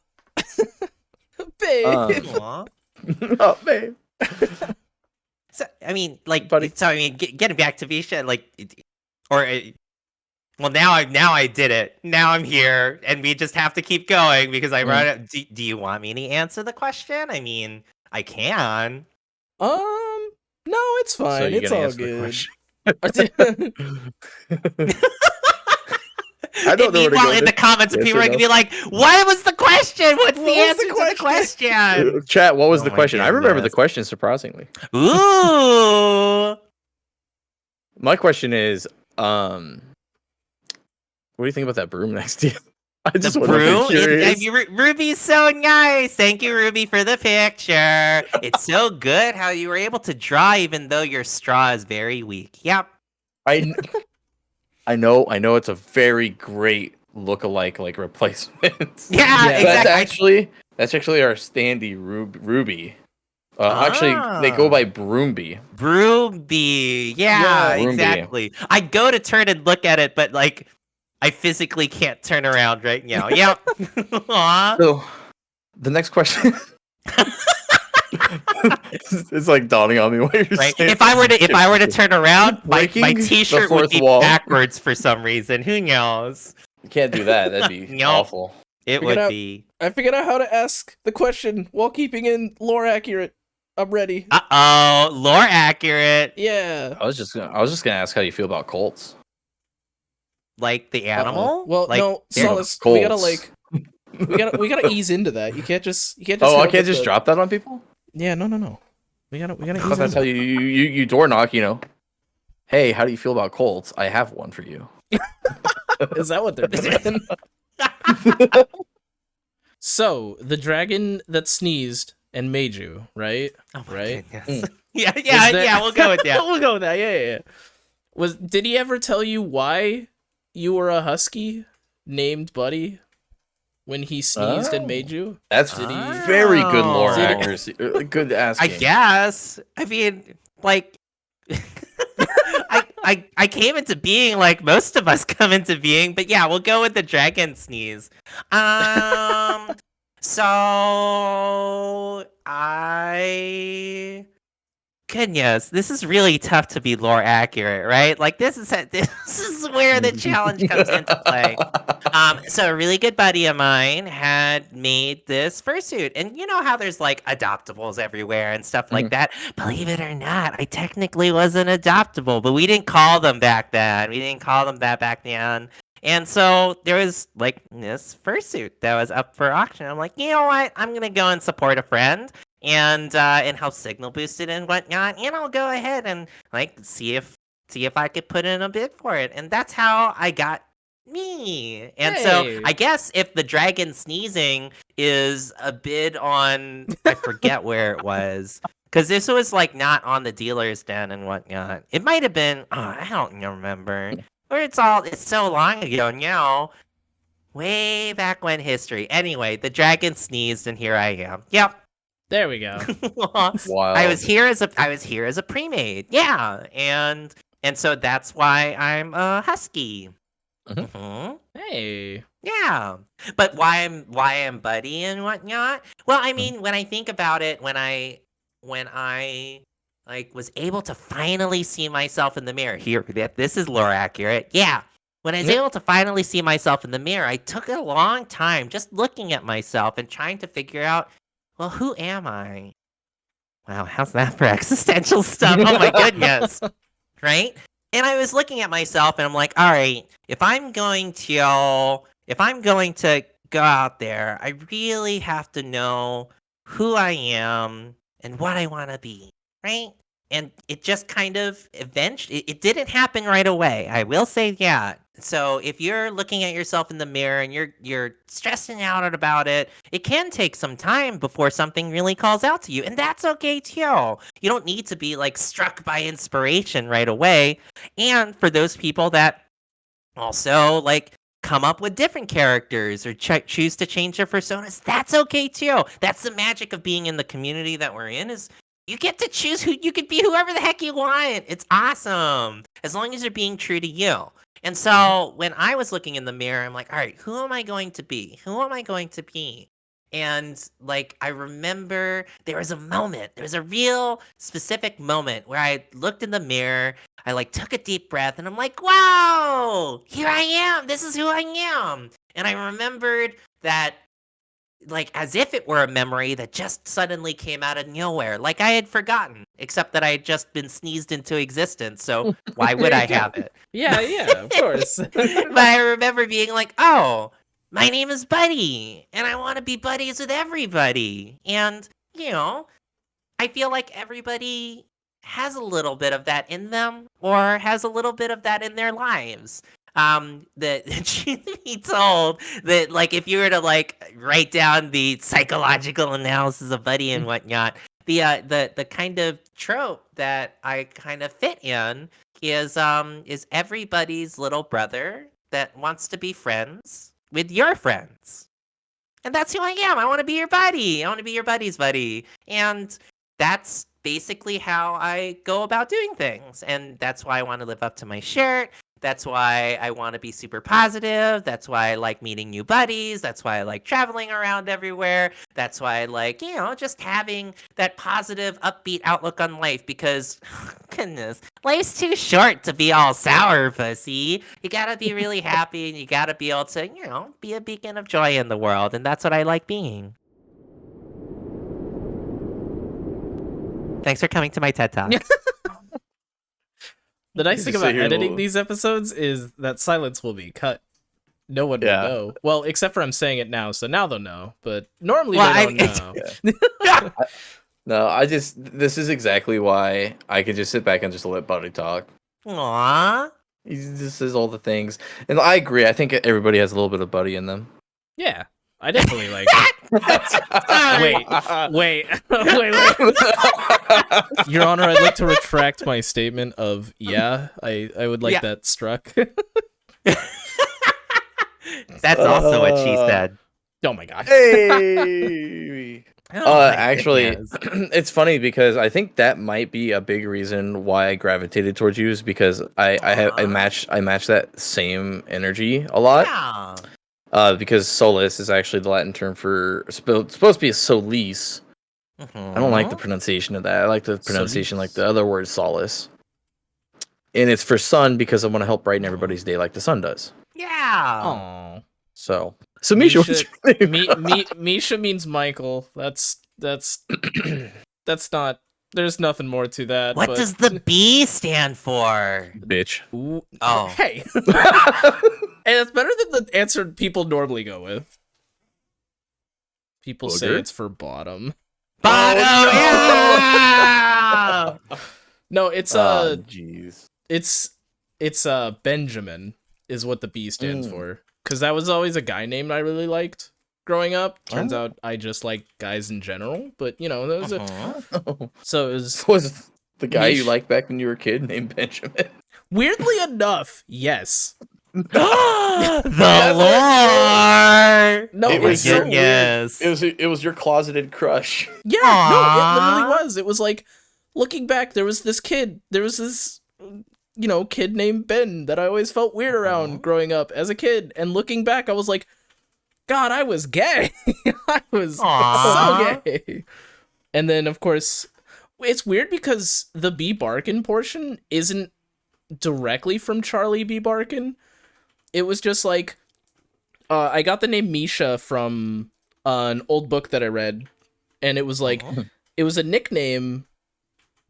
Babe. Aw. Oh, babe. So, I mean, like, Buddy. getting back to Misha, like, well, now I did it. Now I'm here, and we just have to keep going because I run it. Do you want me to answer the question? I mean, I can. No, it's So fine. you're It's gonna all answer the good. question. I don't know where to Meanwhile, go in with the comments, Yes or people are gonna no? be like, "What was the question? What's the What was answer the to the question?" Chat, what was Oh the my question? I remember the goodness. question, surprisingly. Ooh. My question is, what do you think about that broom next to you? I just The want to brew? be curious. Ruby's so nice. Thank you, Ruby, for the picture. It's so good how you were able to draw even though your straw is very weak. Yep. I know it's a very great look-alike like replacement. Yeah, exactly. That's actually our standee Ruby. Actually, they go by Broomby. Broomby. Yeah, Yeah, Broomby. exactly. I go to turn and look at it, but like I physically can't turn around right now. Yep. Aw. So, the next question. It's like dawning on me what you're Right. saying. If I were to turn around, my Breaking the t-shirt would fourth be wall. backwards for some reason. Who knows? You can't do that. That'd be No. awful. It Figure would it out. be. I figured out how to ask the question while keeping in lore accurate. I'm ready. Uh-oh. Lore accurate. Yeah. I was just gonna ask how you feel about Colts. Like the Uh-oh. animal? Well, like, no, they're- Solis, we gotta Colts. like we gotta ease into that. You can't just Oh, go I can't with just the- drop that on people. Yeah, no. We gotta I ease thought that's into how you door knock. Hey, how do you feel about Colts? I have one for you. it. Is that what they're doing? So, the dragon that sneezed and made you, right? Oh my Right? goodness. Yeah, Was there- we'll go with that. We'll go with that. Yeah. Did he ever tell you why you were a husky named Buddy? when he sneezed and made you? That's Did he- very good lore Oh. accuracy. Good asking. I guess. I mean, like, I came into being like most of us come into being, but yeah, we'll go with the dragon sneeze. So goodness, this is really tough to be lore accurate, right? Like this is where the challenge comes into play. So a really good buddy of mine had made this fursuit, and you know how there's like adoptables everywhere and stuff like that. Believe it or not, I technically was an adoptable, but we didn't call them back then. We didn't call them that back then. And so there was like this fursuit that was up for auction. I'm like, you know what? I'm gonna go and support a friend and help signal boost it and whatnot. And I'll go ahead and like see if I could put in a bid for it. And that's how I got me. And so Hey. I guess if the dragon sneezing is a bid on, I forget where it was. Because this was like not on the dealer's den and whatnot. It might have been, I don't remember. Or it's so long ago now. Way back when history. Anyway, the dragon sneezed and here I am. Yep. There we go. Wild. I was here as a pre-made. Yeah. And so that's why I'm a husky. Mhm. Hey. Yeah. But why I'm buddy and whatnot? Well, I mean, when I think about it, when I like was able to finally see myself in the mirror. Here, this is lore accurate. Yeah. When I was able to finally see myself in the mirror, I took a long time just looking at myself and trying to figure out, well, who am I? Wow, how's that for existential stuff? Oh my goodness. Right? And I was looking at myself and I'm like, all right, if I'm going to go out there, I really have to know who I am and what I want to be, right? And it just kind of eventually, it didn't happen right away. I will say that. So if you're looking at yourself in the mirror and you're stressing out about it, it can take some time before something really calls out to you. And that's okay too. You don't need to be like struck by inspiration right away. And for those people that also like come up with different characters or choose to change their personas, that's okay too. That's the magic of being in the community that we're in, is you get to choose who you could be, whoever the heck you want. It's awesome. As long as you're being true to you. And so when I was looking in the mirror, I'm like, all right, who am I going to be? Who am I going to be? And like, I remember there was a real specific moment where I looked in the mirror, I like took a deep breath and I'm like, wow, here I am. This is who I am. And I remembered that, like, as if it were a memory that just suddenly came out of nowhere. Like I had forgotten, except that I had just been sneezed into existence. So why would I have it? Yeah, of course. But I remember being like, oh, my name is Buddy, and I want to be buddies with everybody. And, you know, I feel like everybody has a little bit of that in them, or has a little bit of that in their lives. That truth be told, that like if you were to like write down the psychological analysis of Buddy and whatnot, the kind of trope that I kind of fit in is everybody's little brother that wants to be friends with your friends. And that's who I am. I want to be your buddy. I want to be your buddy's buddy. And that's basically how I go about doing things. And that's why I want to live up to my shirt. That's why I want to be super positive. That's why I like meeting new buddies. That's why I like traveling around everywhere. That's why I like, you know, just having that positive, upbeat outlook on life, because, goodness, life's too short to be all sour, pussy. You gotta be really happy, and you gotta be able to, you know, be a beacon of joy in the world, and that's what I like being. Thanks for coming to my TED Talk. The nice thing Just about sit here editing and- these episodes is that silence will be cut. No one Yeah. will know. Well, except for I'm saying it now, so now they'll know. But normally Well, they I- don't know. No, this is exactly why I could just sit back and just let Buddy talk. Aww. He just says all the things. And I agree. I think everybody has a little bit of Buddy in them. Yeah, I definitely like it. Wait. Your Honor, I'd like to retract my statement of, yeah, I would like Yeah. that struck. That's also what she said. Oh my god. Hey. Oh my Actually, goodness. it's funny because I think that might be a big reason why I gravitated towards you is because I Aw. match that same energy a lot. Yeah. Because Solis is actually the Latin term for supposed to be a Solis. I don't like the pronunciation of that. I like the pronunciation like the other word solace. And it's for sun because I want to help brighten everybody's day like the sun does. Yeah. Aw. So Misha, what's your name? Misha means Michael. That's not. There's nothing more to that. What but... does the B stand for? Bitch. Ooh. Oh. Hey. And it's better than the answer people normally go with. People say Booger? it's for bottom. Bottom. no! Yeah. No, it's jeez. it's Benjamin is what the B stands Mm. for. Because that was always a guy name I really liked growing up. Turns Oh. out I just like guys in general. But you know, that was Uh-huh. so it was Was the guy you Mish- liked back when you were a kid named Benjamin? weirdly enough, yes. The Lord. No, It Oh my was so goodness. It was your closeted crush. Yeah, Aw. no, it literally was. It was like looking back, there was this kid named Ben that I always felt weird around growing up as a kid. And looking back, I was like, God, I was gay. I was Aw. so gay. And then, of course, it's weird because the B. Barkin portion isn't directly from Charlie B. Barkin. It was just like, I got the name Misha from an old book that I read. And it was like, it was a nickname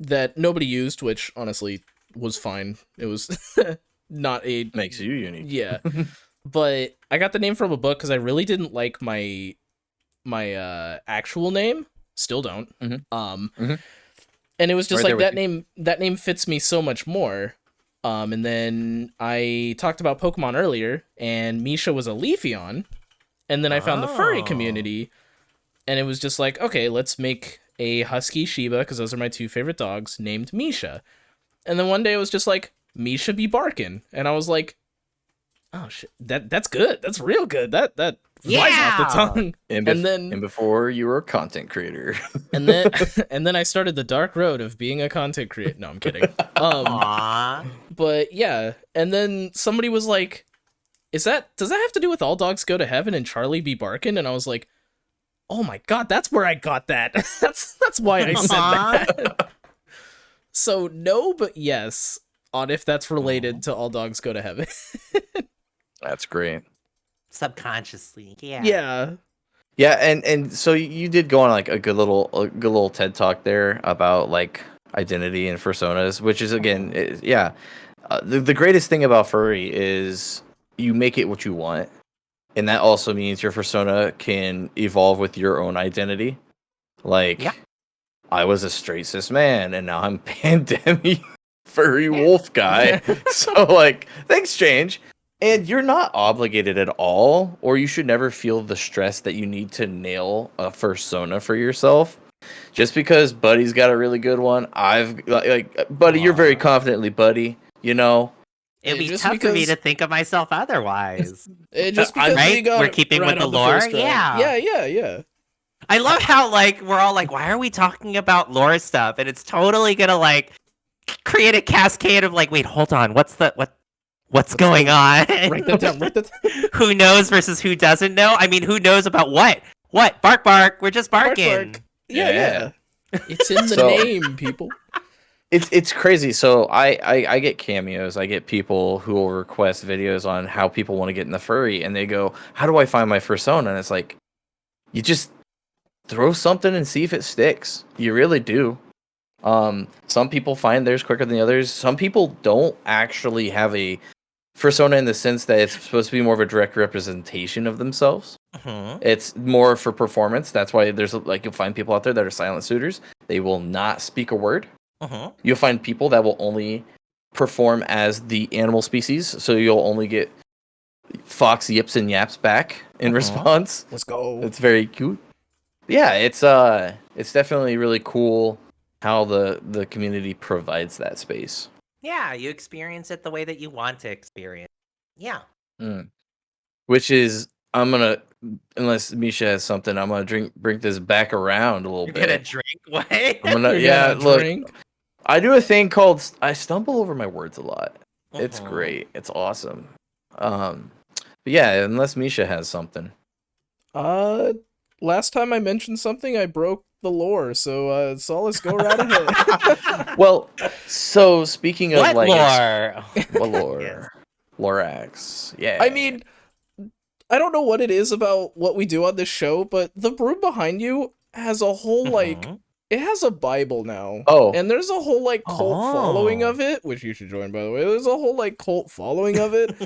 that nobody used, which honestly was fine. It was not a... Makes you unique. Yeah. But I got the name from a book because I really didn't like my actual name. Still don't. Mhm. And it was just Right like there that with that name fits me so much more. And then I talked about Pokemon earlier, and Misha was a Leafeon. And then I found the furry Oh. community, and it was just like, okay, let's make a Husky Shiba, because those are my two favorite dogs, named Misha. And then one day it was just like, Misha be Barkin. And I was like, oh shit, that's good. That's real good. That flies off the tongue. And before you were a content creator. And then I started the dark road of being a content creator. No, I'm kidding. Aw. But yeah, and then somebody was like, does that have to do with All Dogs Go to Heaven and Charlie B. Barkin? And I was like, oh my god, that's where I got that. that's why I said that. So no, but yes, on if that's related to All Dogs Go to Heaven. That's great. Subconsciously. Yeah. Yeah. Yeah, and so you did go on like a good little TED talk there about like identity and personas, which is again, the greatest thing about furry is you make it what you want, and that also means your persona can evolve with your own identity. Like, Yeah. I was a straight cis man, and now I'm pandemic furry wolf guy. So like, things change. And you're not obligated at all, or you should never feel the stress that you need to nail a persona for yourself. Just because Buddy's got a really good one, Buddy, you're very confidently Buddy, you know? It'd be Just tough for me because- to think of myself otherwise. Just because Right? we got We're it keeping right with the on lore? first try. Yeah. Yeah. I love how like we're all like, why are we talking about lore stuff? And it's totally gonna like create a cascade of like, wait, hold on, what's going on? Write that down. Who knows versus who doesn't know? I mean, who knows about what? What? Bark, bark. We're just barking. Bark. Yeah. It's in the So- name, people. It's crazy. So I get cameos. I get people who will request videos on how people want to get in the furry, and they go, "How do I find my persona?" And it's like, you just throw something and see if it sticks. You really do. Some people find theirs quicker than the others. Some people don't actually have a persona in the sense that it's supposed to be more of a direct representation of themselves. Mhm. It's more for performance. That's why there's like, you'll find people out there that are silent suitors. They will not speak a word. Mhm. You'll find people that will only perform as the animal species, so you'll only get fox yips and yaps back in response. Let's go. It's very cute. Yeah, it's definitely really cool how the community provides that space. Yeah, you experience it the way that you want to experience. Yeah. Which is I'm gonna, unless Misha has something, I'm gonna bring this back around a little You're bit. gonna drink? What? I'm gonna, You're yeah, gonna look, drink? I do a thing called I stumble over my words a lot. It's Uh-huh. great. It's awesome. But yeah, unless Misha has something. Last time I mentioned something, I broke the lore. So, Solis, go right ahead. Well, so speaking of What like lore? what lore? Yes. Lorax. Yeah. I mean, I don't know what it is about what we do on this show, but the broom behind you has a whole Mhm. it has a Bible now. Oh. And there's a whole cult following Oh. of it, which you should join by the way. There's a whole cult following of it.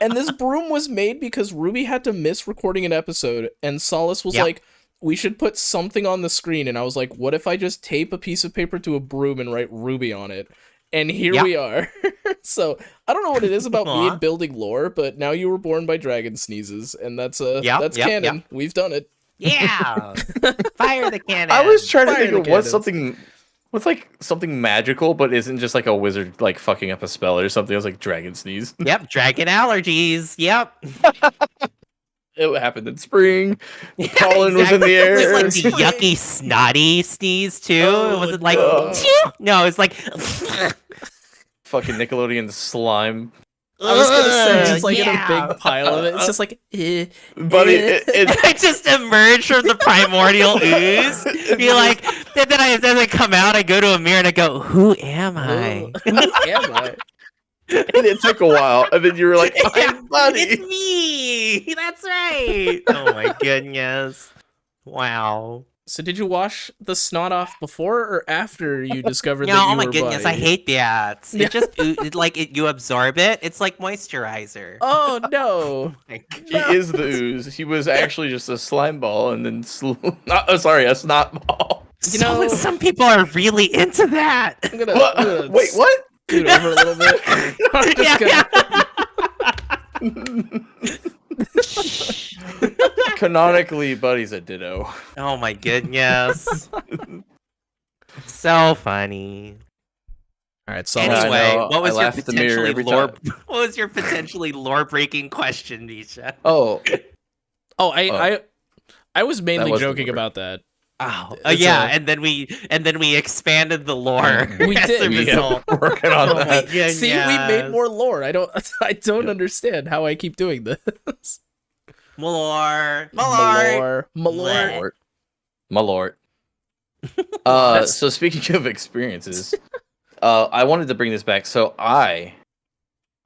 And this broom was made because Ruby had to miss recording an episode, and Solis was Yep. like, we should put something on the screen. And I was like, what if I just tape a piece of paper to a broom and write Ruby on it? And here Yep. we are. So I don't know what it is about me Aw. and building lore, but now you were born by dragon sneezes, and that's Yep, canon. We've done it. Yeah. Fire the cannon. I was trying to Fire think the of what's cannons. something magical, but isn't just like a wizard like fucking up a spell or something. I was like dragon sneeze. Yep, dragon allergies. Yep. It happened in spring. The Yeah, pollen was in the air. It was like the yucky, snotty sneeze too. Oh, Was it like no. no? It's like Fucking Nickelodeon slime. I was gonna say it's like in a yeah. big pile of it. It's just like, Buddy, it I just emerge from the primordial ooze. Be like, and then I come out. I go to a mirror and I go, "Who am I?" Who am I? and it took a while, and then you were like, Yeah, "I'm buddy." It's me. That's right. Oh my goodness! Wow. So did you wash the snot off before or after you discovered No, that you oh my were goodness, buddy? I hate that. Yeah. It just you absorb it. It's like moisturizer. Oh no! My God. He is the ooze. He was actually just a slime ball, and then a snot ball. You know, some people are really into that. I'm gonna, What? I'm gonna Wait, what? scoot over a little bit. I'm just gonna. Canonically, Buddy's a ditto. Oh my goodness. So funny. All right, so I Anyway, know, what was I your laugh at the mirror potentially every lore? time. What was your potentially lore-breaking question, Misha? Oh, I was mainly was the joking lore. about that. Oh, It's yeah, a- and then we expanded the lore. We as did, a yeah. result. working on Oh my that. goodness. See, we made more lore. I don't Yep. understand how I keep doing this. Malor. Malor. Malor. My lord. That's- So speaking of experiences, I wanted to bring this back. So I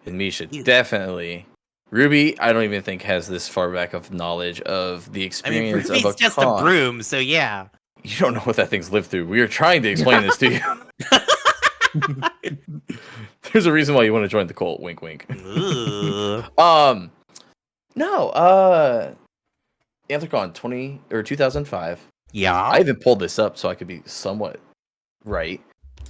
and Misha definitely. Ruby, I don't even think has this far back of knowledge of the I mean, experience Ruby's of a just con. a broom, so yeah. You don't know what that thing's lived through. We are trying to explain this to you. There's a reason why you want to join the cult. Wink, wink. Ooh. No. Anthrocon 2005. Yeah. I even pulled this up so I could be somewhat right.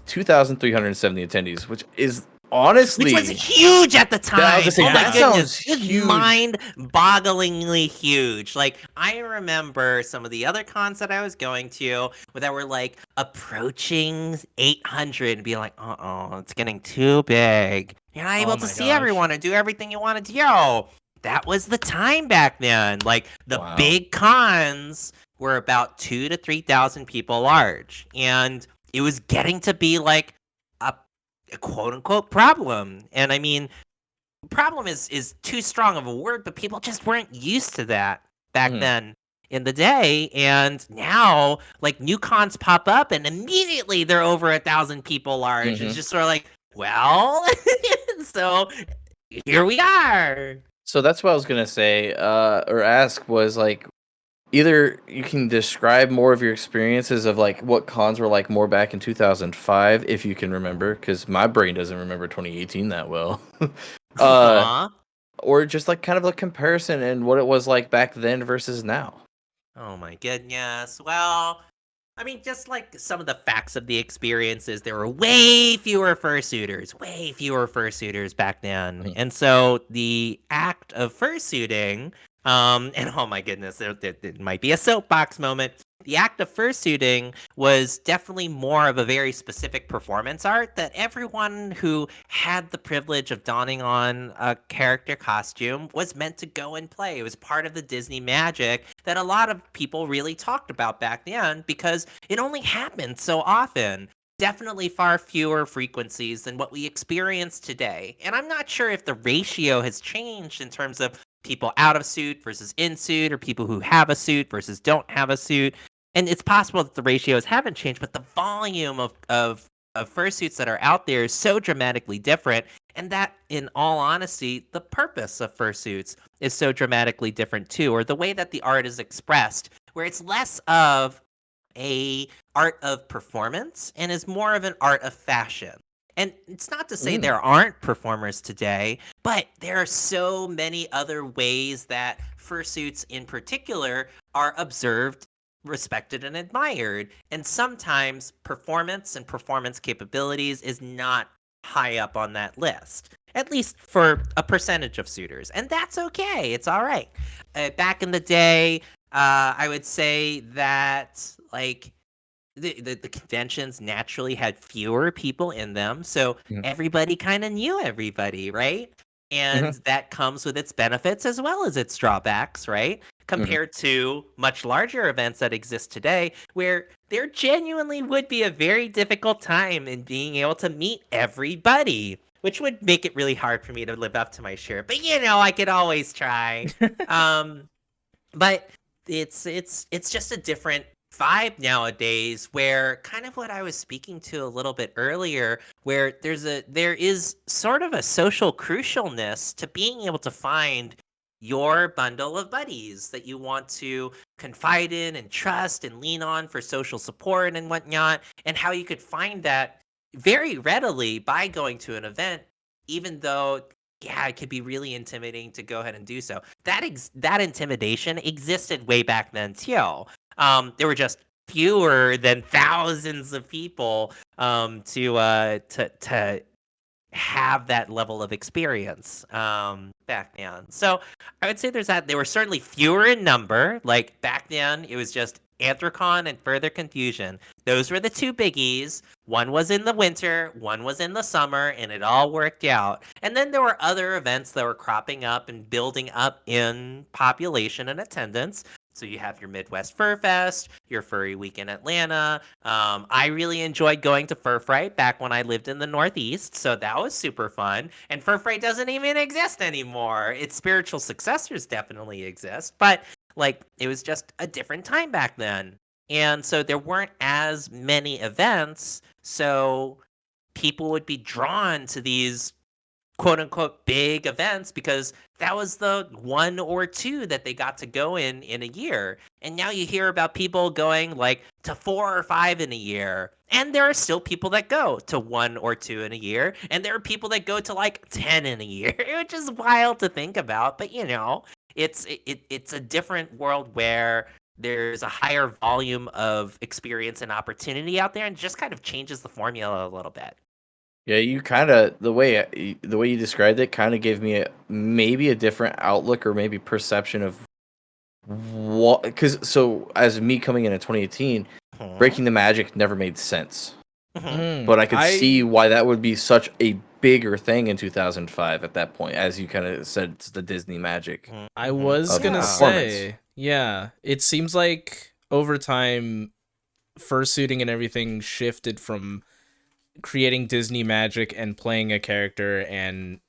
2,370 attendees, which is honestly Which was huge at the time. Yeah, I was gonna say, oh my that goodness, sounds it was huge. mind-bogglingly huge. Like I remember some of the other cons that I was going to that were like approaching 800 and being like, it's getting too big. You're not able Oh to my see gosh. everyone and do everything you wanted to do. That was the time back then. Like the Wow. big cons were about 2,000 to 3,000 people large, and it was getting to be like a quote unquote problem. And I mean, problem is too strong of a word, but people just weren't used to that back Mhm. then in the day. And now, like new cons pop up, and immediately they're over 1,000 people large. Mhm. It's just sort of like, well, so here we are. So that's what I was gonna say, or ask was like, either you can describe more of your experiences of like what cons were like more back in 2005, if you can remember, because my brain doesn't remember 2018 that well, Huh? or just like kind of a comparison and what it was like back then versus now. Oh my goodness. Well, I mean, just like some of the facts of the experiences, there were way fewer fursuiters back then. Mhm. And so the act of fursuiting, and oh my goodness, there might be a soapbox moment. the act of fursuiting was definitely more of a very specific performance art that everyone who had the privilege of donning on a character costume was meant to go and play. It was part of the Disney magic that a lot of people really talked about back then because it only happened so often. Definitely far fewer frequencies than what we experience today. And I'm not sure if the ratio has changed in terms of people out of suit versus in suit, or people who have a suit versus don't have a suit. And it's possible that the ratios haven't changed, but the volume of fursuits that are out there is so dramatically different. And that, in all honesty, the purpose of fursuits is so dramatically different too, or the way that the art is expressed, where it's less of a art of performance and is more of an art of fashion. And it's not to say there aren't performers today, but there are so many other ways that fursuits in particular are observed, respected, and admired. And sometimes performance and performance capabilities is not high up on that list, at least for a percentage of suitors. And that's okay. It's all right. Back in the day, I would say that like the conventions naturally had fewer people in them, so everybody kind of knew everybody, right? And that comes with its benefits as well as its drawbacks, right? Compared to much larger events that exist today, where there genuinely would be a very difficult time in being able to meet everybody, which would make it really hard for me to live up to my share. But I could always try. But it's just a different vibe nowadays, where kind of what I was speaking to a little bit earlier, where there is sort of a social crucialness to being able to find your bundle of buddies that you want to confide in and trust and lean on for social support and whatnot, and how you could find that very readily by going to an event, even though it could be really intimidating to go ahead and do so. That intimidation existed way back then too. There were just fewer than thousands of people to have that level of experience back then. So I would say there's that. They were certainly fewer in number. Like back then, it was just Anthrocon and Further Confusion. Those were the two biggies. One was in the winter, one was in the summer, and it all worked out. And then there were other events that were cropping up and building up in population and attendance. So you have your Midwest Fur Fest, your Furry Week in Atlanta. I really enjoyed going to Fur Fright back when I lived in the Northeast, so that was super fun. And Fur Fright doesn't even exist anymore. Its spiritual successors definitely exist, but like it was just a different time back then. And so there weren't as many events, so people would be drawn to these quote unquote big events because that was the one or two that they got to go in a year. And now you hear about people going like to 4 or 5 in a year. And there are still people that go to 1 or 2 in a year. And there are people that go to like 10 in a year, which is wild to think about. But it's a different world where there's a higher volume of experience and opportunity out there, and just kind of changes the formula a little bit. Yeah, you kind of the way you described it kind of gave me maybe a different outlook or maybe perception of what, because so as me coming in 2018, breaking the magic never made sense. But I could see why that would be such a bigger thing in 2005 at that point, as you kind of said, it's the Disney magic. I was gonna say, yeah, it seems like over time, fursuiting and everything shifted from creating Disney magic and playing a character and,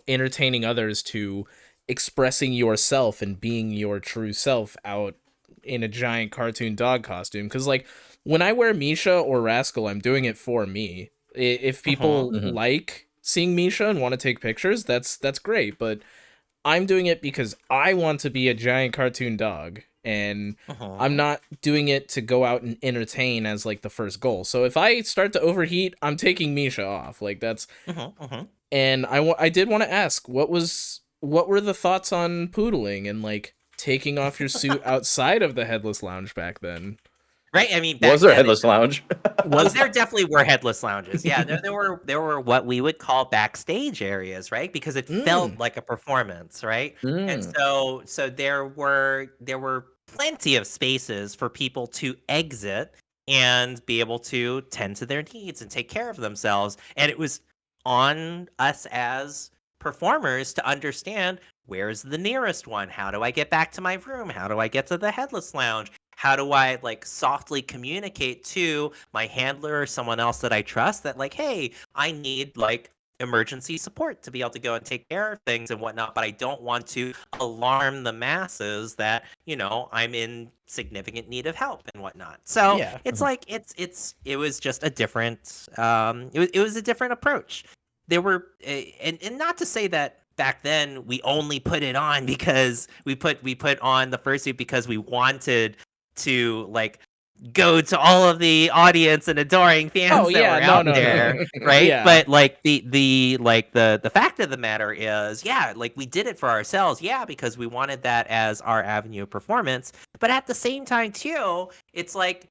entertaining others to expressing yourself and being your true self out in a giant cartoon dog costume. Because, like, when I wear Misha or Rascal, I'm doing it for me. If people like seeing Misha and want to take pictures, that's great. But I'm doing it because I want to be a giant cartoon dog. And I'm not doing it to go out and entertain as like the first goal. So if I start to overheat, I'm taking Misha off. Like that's. And I did want to ask, what were the thoughts on poodling and like taking off your suit outside of the Headless Lounge back then? Right, I mean, Was there a Headless Lounge? There definitely were Headless Lounges. Yeah, there were what we would call backstage areas, right? Because it felt like a performance, right? And so there were plenty of spaces for people to exit and be able to tend to their needs and take care of themselves. And it was on us as performers to understand, where's the nearest one? How do I get back to my room? How do I get to the headless lounge? How do I like softly communicate to my handler or someone else that I trust that like, hey, I need like emergency support to be able to go and take care of things and whatnot, but I don't want to alarm the masses that, you know, I'm in significant need of help and whatnot. So Yeah. it's like it was just a different it was a different approach. There were and not to say that back then we only put it on because we put on the fursuit because we wanted to like go to all of the audience and adoring fans Oh, that yeah, were no, out no, no. there, right? Yeah. But like the fact of the matter is, yeah, like we did it for ourselves, yeah, because we wanted that as our avenue of performance. But at the same time, too, it's like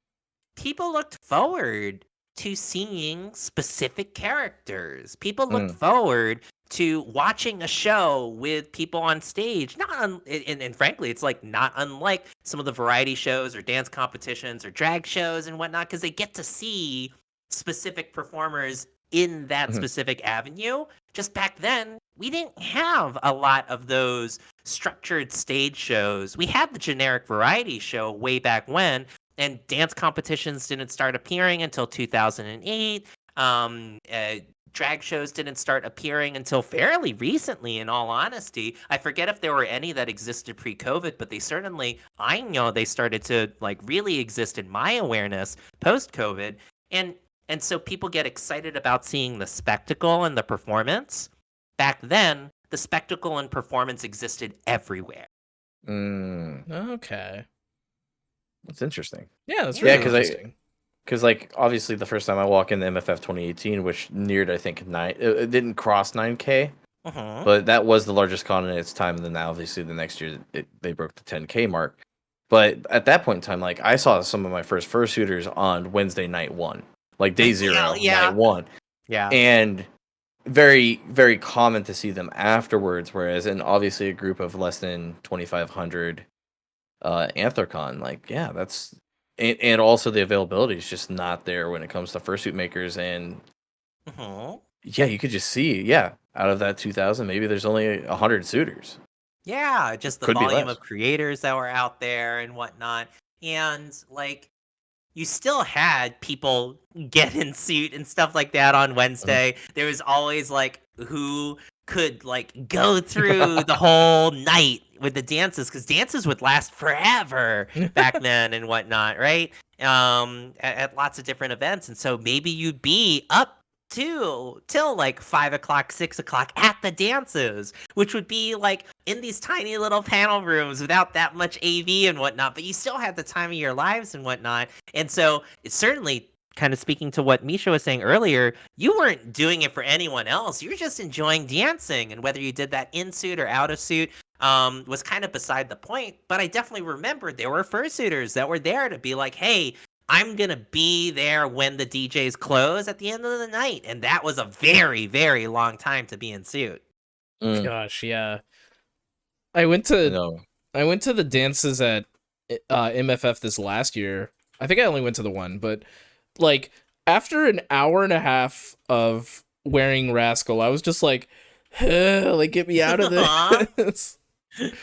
people looked forward to seeing specific characters. People looked forward to watching a show with people on stage. And frankly, it's like not unlike some of the variety shows or dance competitions or drag shows and whatnot, because they get to see specific performers in that specific avenue. Just back then, we didn't have a lot of those structured stage shows. We had the generic variety show way back when, and dance competitions didn't start appearing until 2008. Drag shows didn't start appearing until fairly recently, in all honesty. I forget if there were any that existed pre-COVID, but they certainly, I know they started to like really exist in my awareness post-COVID. And so people get excited about seeing the spectacle and the performance. Back then, the spectacle and performance existed everywhere. Okay. That's interesting. Yeah, that's Yeah, really 'cause interesting. Because, like, obviously, the first time I walk into MFF 2018, which neared, I think, it didn't cross 9K, but that was the largest con in its time. And then, obviously, the next year, they broke the 10K mark. But at that point in time, like, I saw some of my first fursuiters on Wednesday night one, like day zero, Yeah. night one. Yeah. And very, very common to see them afterwards. Whereas, in obviously a group of less than 2,500 Anthrocon, like, yeah, that's. And also the availability is just not there when it comes to fursuit makers. And yeah, you could just see, out of that 2,000, maybe there's only 100 suitors. Yeah, just the Could be volume less. of creators that were out there and whatnot. And like, you still had people get in suit and stuff like that on Wednesday. There was always like who could like go through the whole night with the dances, because dances would last forever back then and whatnot, right? At lots of different events. And so maybe you'd be up till like 5 o'clock, 6 o'clock at the dances, which would be like in these tiny little panel rooms without that much AV and whatnot, but you still had the time of your lives and whatnot. And so it's certainly kind of speaking to what Misha was saying earlier, you weren't doing it for anyone else. You were just enjoying dancing, and whether you did that in suit or out of suit was kind of beside the point. But I definitely remember there were fursuiters that were there to be like, hey, I'm going to be there when the DJs close at the end of the night. And that was a very, very long time to be in suit. Gosh, yeah. I went to the dances at MFF this last year. I think I only went to the one, but like after an hour and a half of wearing Rascal, I was just like, like get me out of this.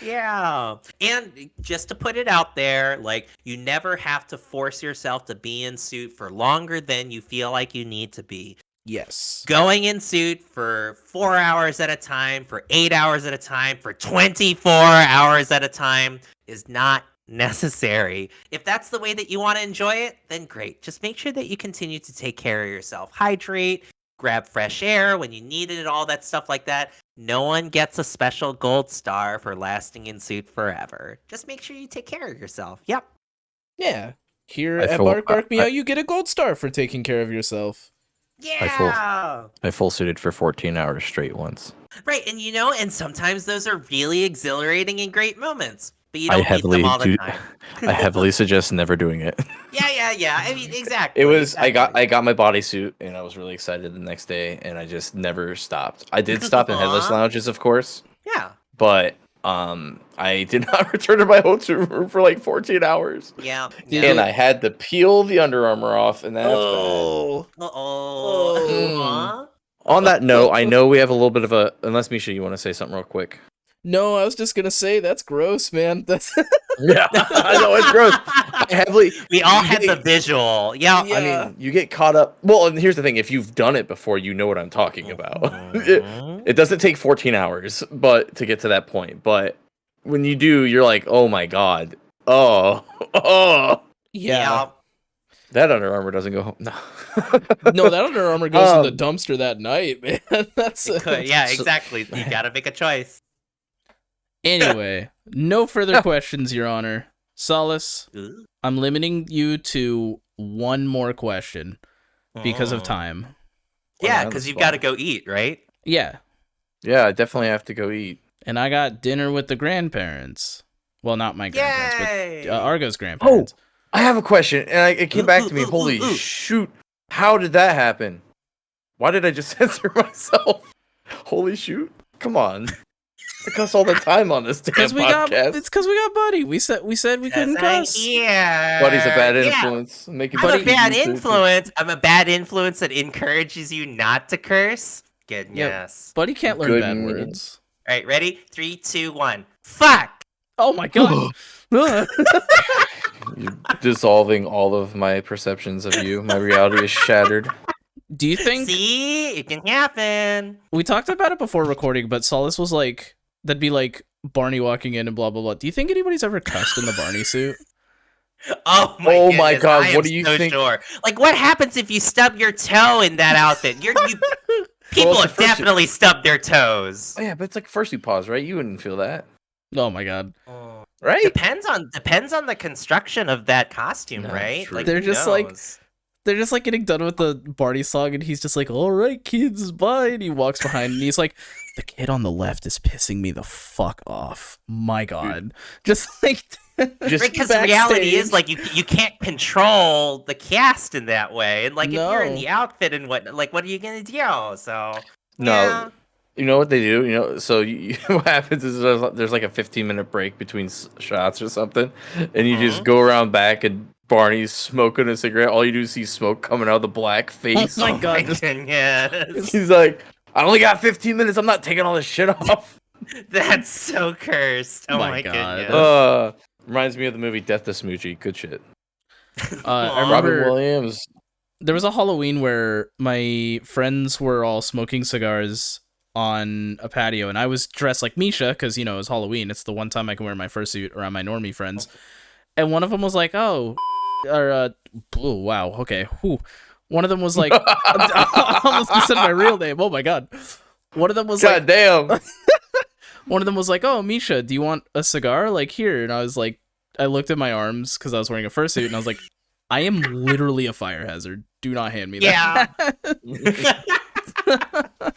Yeah. And just to put it out there, like you never have to force yourself to be in suit for longer than you feel like you need to be. Yes. Going in suit for 4 hours at a time, for 8 hours at a time, for 24 hours at a time is not necessary. If that's the way that you want to enjoy it, then great. Just make sure that you continue to take care of yourself. Hydrate, grab fresh air when you need it, all that stuff like that. No one gets a special gold star for lasting in suit forever. Just make sure you take care of yourself. Yep. Yeah. Here at Bark Meow, you get a gold star for taking care of yourself. Yeah. I full suited for 14 hours straight once. Right, and you know, and sometimes those are really exhilarating and great moments. But you don't need them all the time. I heavily suggest never doing it. Yeah. I mean, exactly. It was exactly. I got my bodysuit and I was really excited the next day and I just never stopped. I did stop in headless lounges, of course. Yeah. But I did not return to my hotel room for like 14 hours. Yeah. And I had to peel the Under Armour off, and that's bad. Oh. On that note, I know we have a little bit of a... Unless, Misha, you want to say something real quick? No, I was just gonna say that's gross, man. That's Yeah, I know, it's gross. We all had the visual. Yeah. I mean, you get caught up... Well, and here's the thing. If you've done it before, you know what I'm talking about. It doesn't take 14 hours but to get to that point. But when you do, you're like, oh my god. Oh. yeah. That Under Armour doesn't go home. No. No, that Under Armour goes in the dumpster that night, man. That's Yeah, exactly. You gotta make a choice. Anyway, no further questions, Your Honor. Solis, I'm limiting you to one more question because of time. Yeah, because you've got to go eat, right? Yeah. Yeah, I definitely have to go eat. And I got dinner with the grandparents. Well, not my grandparents, but Argo's Oh, grandparents. I have a question, and it came back to me. Holy shoot. How did that happen? Why did I just censor myself? Holy shoot. Come on. I cuss all the time on this damn podcast. It's because we got Buddy. We said we couldn't cuss. Yeah. Buddy's a bad influence. I'm a bad influence. I'm a bad influence that encourages you not to curse. Goodness. Buddy can't learn bad words. All right, ready? 3, 2, 1. Fuck! Oh my god. You're dissolving all of my perceptions of you. My reality is shattered. Do you think... See? It can happen. We talked about it before recording, but Solis was like... That'd be like Barney walking in and blah, blah, blah. Do you think anybody's ever cussed in the Barney suit? Oh my god, what do you think? Sure. Like, what happens if you stub your toe in that outfit? People have definitely stubbed their toes. Oh, yeah, but it's like fursuit paws, right? You wouldn't feel that. Oh my god. Right? Depends on the construction of that costume, right? True. Like, They're who just knows? they're just like getting done with the Barney song, and he's just like, "All right, kids, bye." And he walks behind, and he's like, "The kid on the left is pissing me the fuck off." My god, just like because the reality is like you can't control the cast in that way, and like if you're in the outfit and what are you gonna do? So no. You know what they do? So what happens is there's like a 15-minute break between shots or something, and you just go around back and Barney's smoking a cigarette. All you do is see smoke coming out of the black face. Oh my god! Yes. He's like, I only got 15 minutes. I'm not taking all this shit off. That's so cursed. Oh my god. Goodness. Reminds me of the movie Death to Smoochie. Good shit. I remember Robin Williams. There was a Halloween where my friends were all smoking cigars on a patio, and I was dressed like Misha because it was Halloween. It's the one time I can wear my fursuit around my normie friends. And one of them was like, "Oh, wow, okay." Whew. One of them was like, I almost said my real name. Oh my god. One of them was God damn. One of them was like, "Oh, Misha, do you want a cigar? Like, here." And I was like, I looked at my arms because I was wearing a fursuit, and I was like, I am literally a fire hazard. Do not hand me that. Yeah.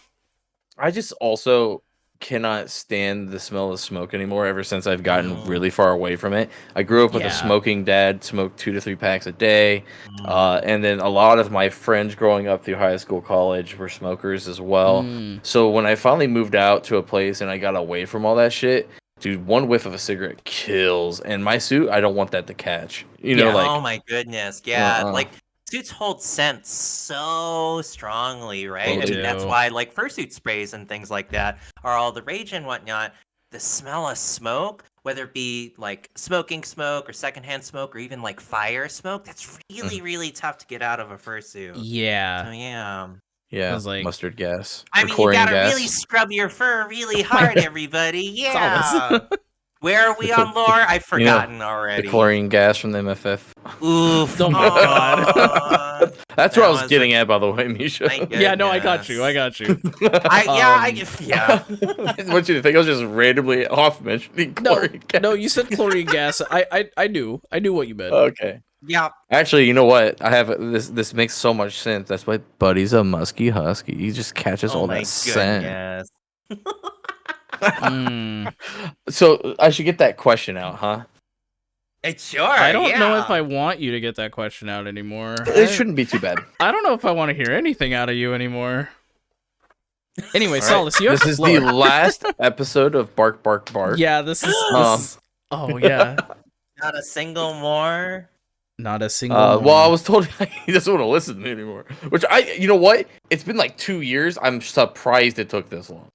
I just also cannot stand the smell of smoke anymore ever since I've gotten really far away from it. I grew up with a smoking dad, smoked 2 to 3 packs a day. And then a lot of my friends growing up through high school, college were smokers as well. So when I finally moved out to a place and I got away from all that shit, dude, one whiff of a cigarette kills. And my suit, I don't want that to catch. Oh my goodness. Yeah. Like, suits hold scent so strongly, right? I mean, that's why like fursuit sprays and things like that are all the rage and whatnot. The smell of smoke, whether it be like smoking smoke or secondhand smoke or even like fire smoke, that's really, really tough to get out of a fursuit. Yeah. So, yeah. Yeah, like, mustard gas. I mean, you gotta really scrub your fur really hard, everybody. Yeah. Where are we on lore? I've forgotten already. The chlorine gas from the MFF. Oof. Oh my god. That's what I was getting at, by the way, Misha. Yeah, no, I got you. Yeah. What you think? I was just randomly off mentioning chlorine gas. No, you said chlorine gas. I knew what you meant. Okay. Yeah. Actually, you know what? I have this. This makes so much sense. That's why Buddy's a musky husky. He just catches all that scent. So I should get that question out, huh? Sure. I don't know if I want you to get that question out anymore. It shouldn't be too bad. I don't know if I want to hear anything out of you anymore. Anyway, All right. Solis, you have This the is floor. the last episode of Bark Bark Bark. Yeah, this is. Um, Oh yeah, Not a single more. not a single. well, I more. was told he doesn't want to listen to me anymore. Which you know what? It's been like 2 years. I'm surprised it took this long.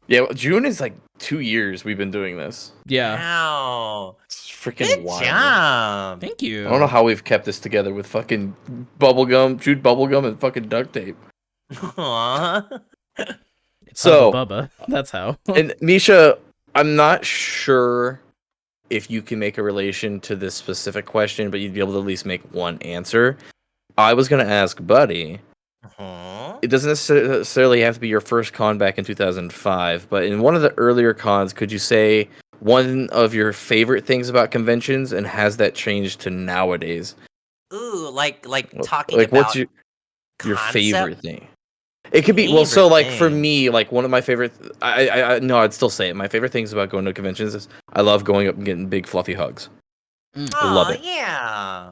Yeah, June is like 2 years we've been doing this. Yeah. Wow. It's freaking Good wild. job. Thank you. I don't know how we've kept this together with fucking bubblegum, chewed bubblegum, and fucking duct tape. Aw. It's So- Hubba Bubba. That's how. And Misha, I'm not sure if you can make a relation to this specific question, but you'd be able to at least make one answer. I was going to ask Buddy. Aw. It doesn't necessarily have to be your first con back in 2005, but in one of the earlier cons, could you say one of your favorite things about conventions, and has that changed to nowadays? Ooh, like talking Like, about what's your concept? favorite thing? It could be well. So, Favorite like for thing. me, like one of my favorite. I no, I'd still say it. My favorite things about going to conventions is I love going up and getting big fluffy hugs. I love Aw, it. Yeah.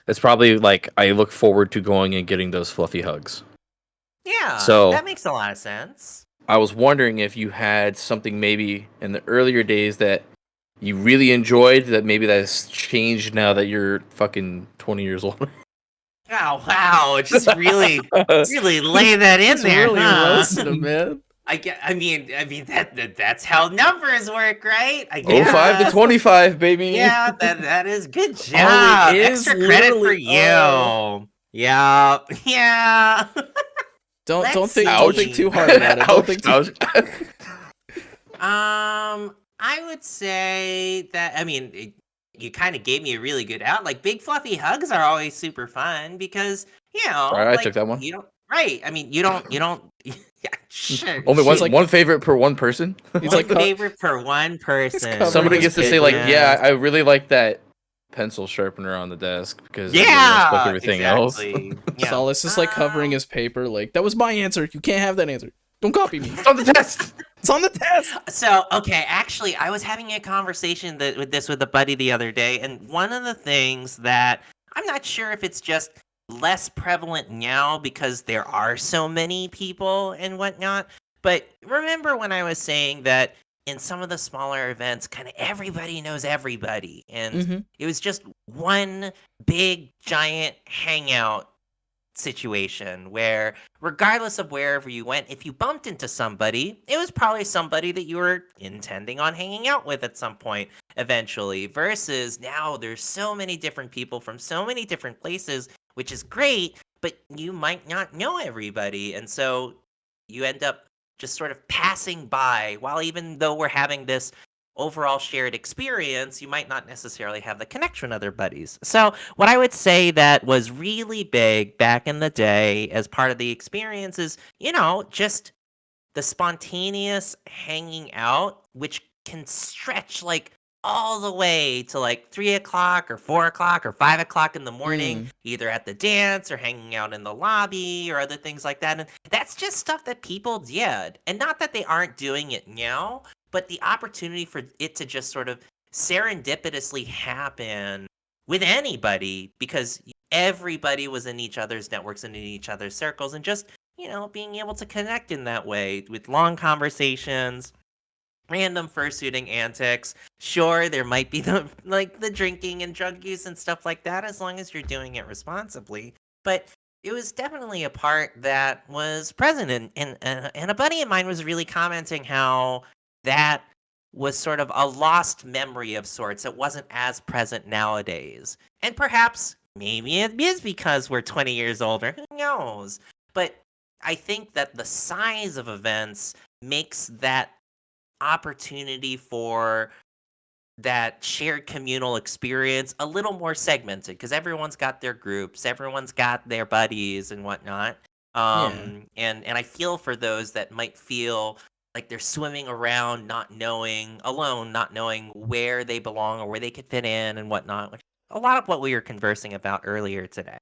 It's probably like I look forward to going and getting those fluffy hugs. Yeah. So- that makes a lot of sense. I was wondering if you had something maybe in the earlier days that you really enjoyed that maybe that's changed now that you're fucking 20 years old. Oh wow, just really lay that in Just there. really huh? roasted him, man. I mean that's how numbers work, right? I 05 to guess. 25, baby. Yeah, that is good job. is Extra credit for literally- you. oh. Yeah. Yeah. Don't Let's think see. too hard about it. Don't think too. I would say that you kind of gave me a really good out. Like big fluffy hugs are always super fun because All right, I like, took that one. You don't right. I mean, you don't. Yeah, sure. Only She's like- one favorite per one person. He's One like, favorite per one person. covering Somebody his gets to say like, paper. yeah, I really like that pencil sharpener on the desk because it really looks Yeah, like everything else. exactly. Yeah. Solace is like covering his paper. Like that was my answer. You can't have that answer. Don't copy me. It's on the test. It's on the test. So, okay, actually, I was having a conversation with a buddy the other day, and one of the things that I'm not sure if it's just less prevalent now because there are so many people and whatnot, but remember when I was saying that in some of the smaller events, kind of everybody knows everybody, and Mm-hmm. it was just one big, giant hangout situation where regardless of wherever you went, if you bumped into somebody, it was probably somebody that you were intending on hanging out with at some point eventually, versus now there's so many different people from so many different places, which is great, but you might not know everybody, and so you end up just sort of passing by, while even though we're having this overall shared experience, you might not necessarily have the connection with other buddies. So what I would say that was really big back in the day as part of the experience is, just the spontaneous hanging out, which can stretch like all the way to like 3 o'clock or 4 o'clock or 5 o'clock in the morning, either at the dance or hanging out in the lobby or other things like that. And that's just stuff that people did. And not that they aren't doing it now, but the opportunity for it to just sort of serendipitously happen with anybody because everybody was in each other's networks and in each other's circles, and just, being able to connect in that way with long conversations, random fursuiting antics. Sure, there might be the drinking and drug use and stuff like that, as long as you're doing it responsibly. But it was definitely a part that was present, and a buddy of mine was really commenting how that was sort of a lost memory of sorts. It wasn't as present nowadays. And perhaps, maybe it is because we're 20 years older. Who knows? But I think that the size of events makes that opportunity for that shared communal experience a little more segmented, because everyone's got their groups, everyone's got their buddies and whatnot. And I feel for those that might feel like they're swimming around not knowing where they belong or where they could fit in and whatnot, which a lot of what we were conversing about earlier today.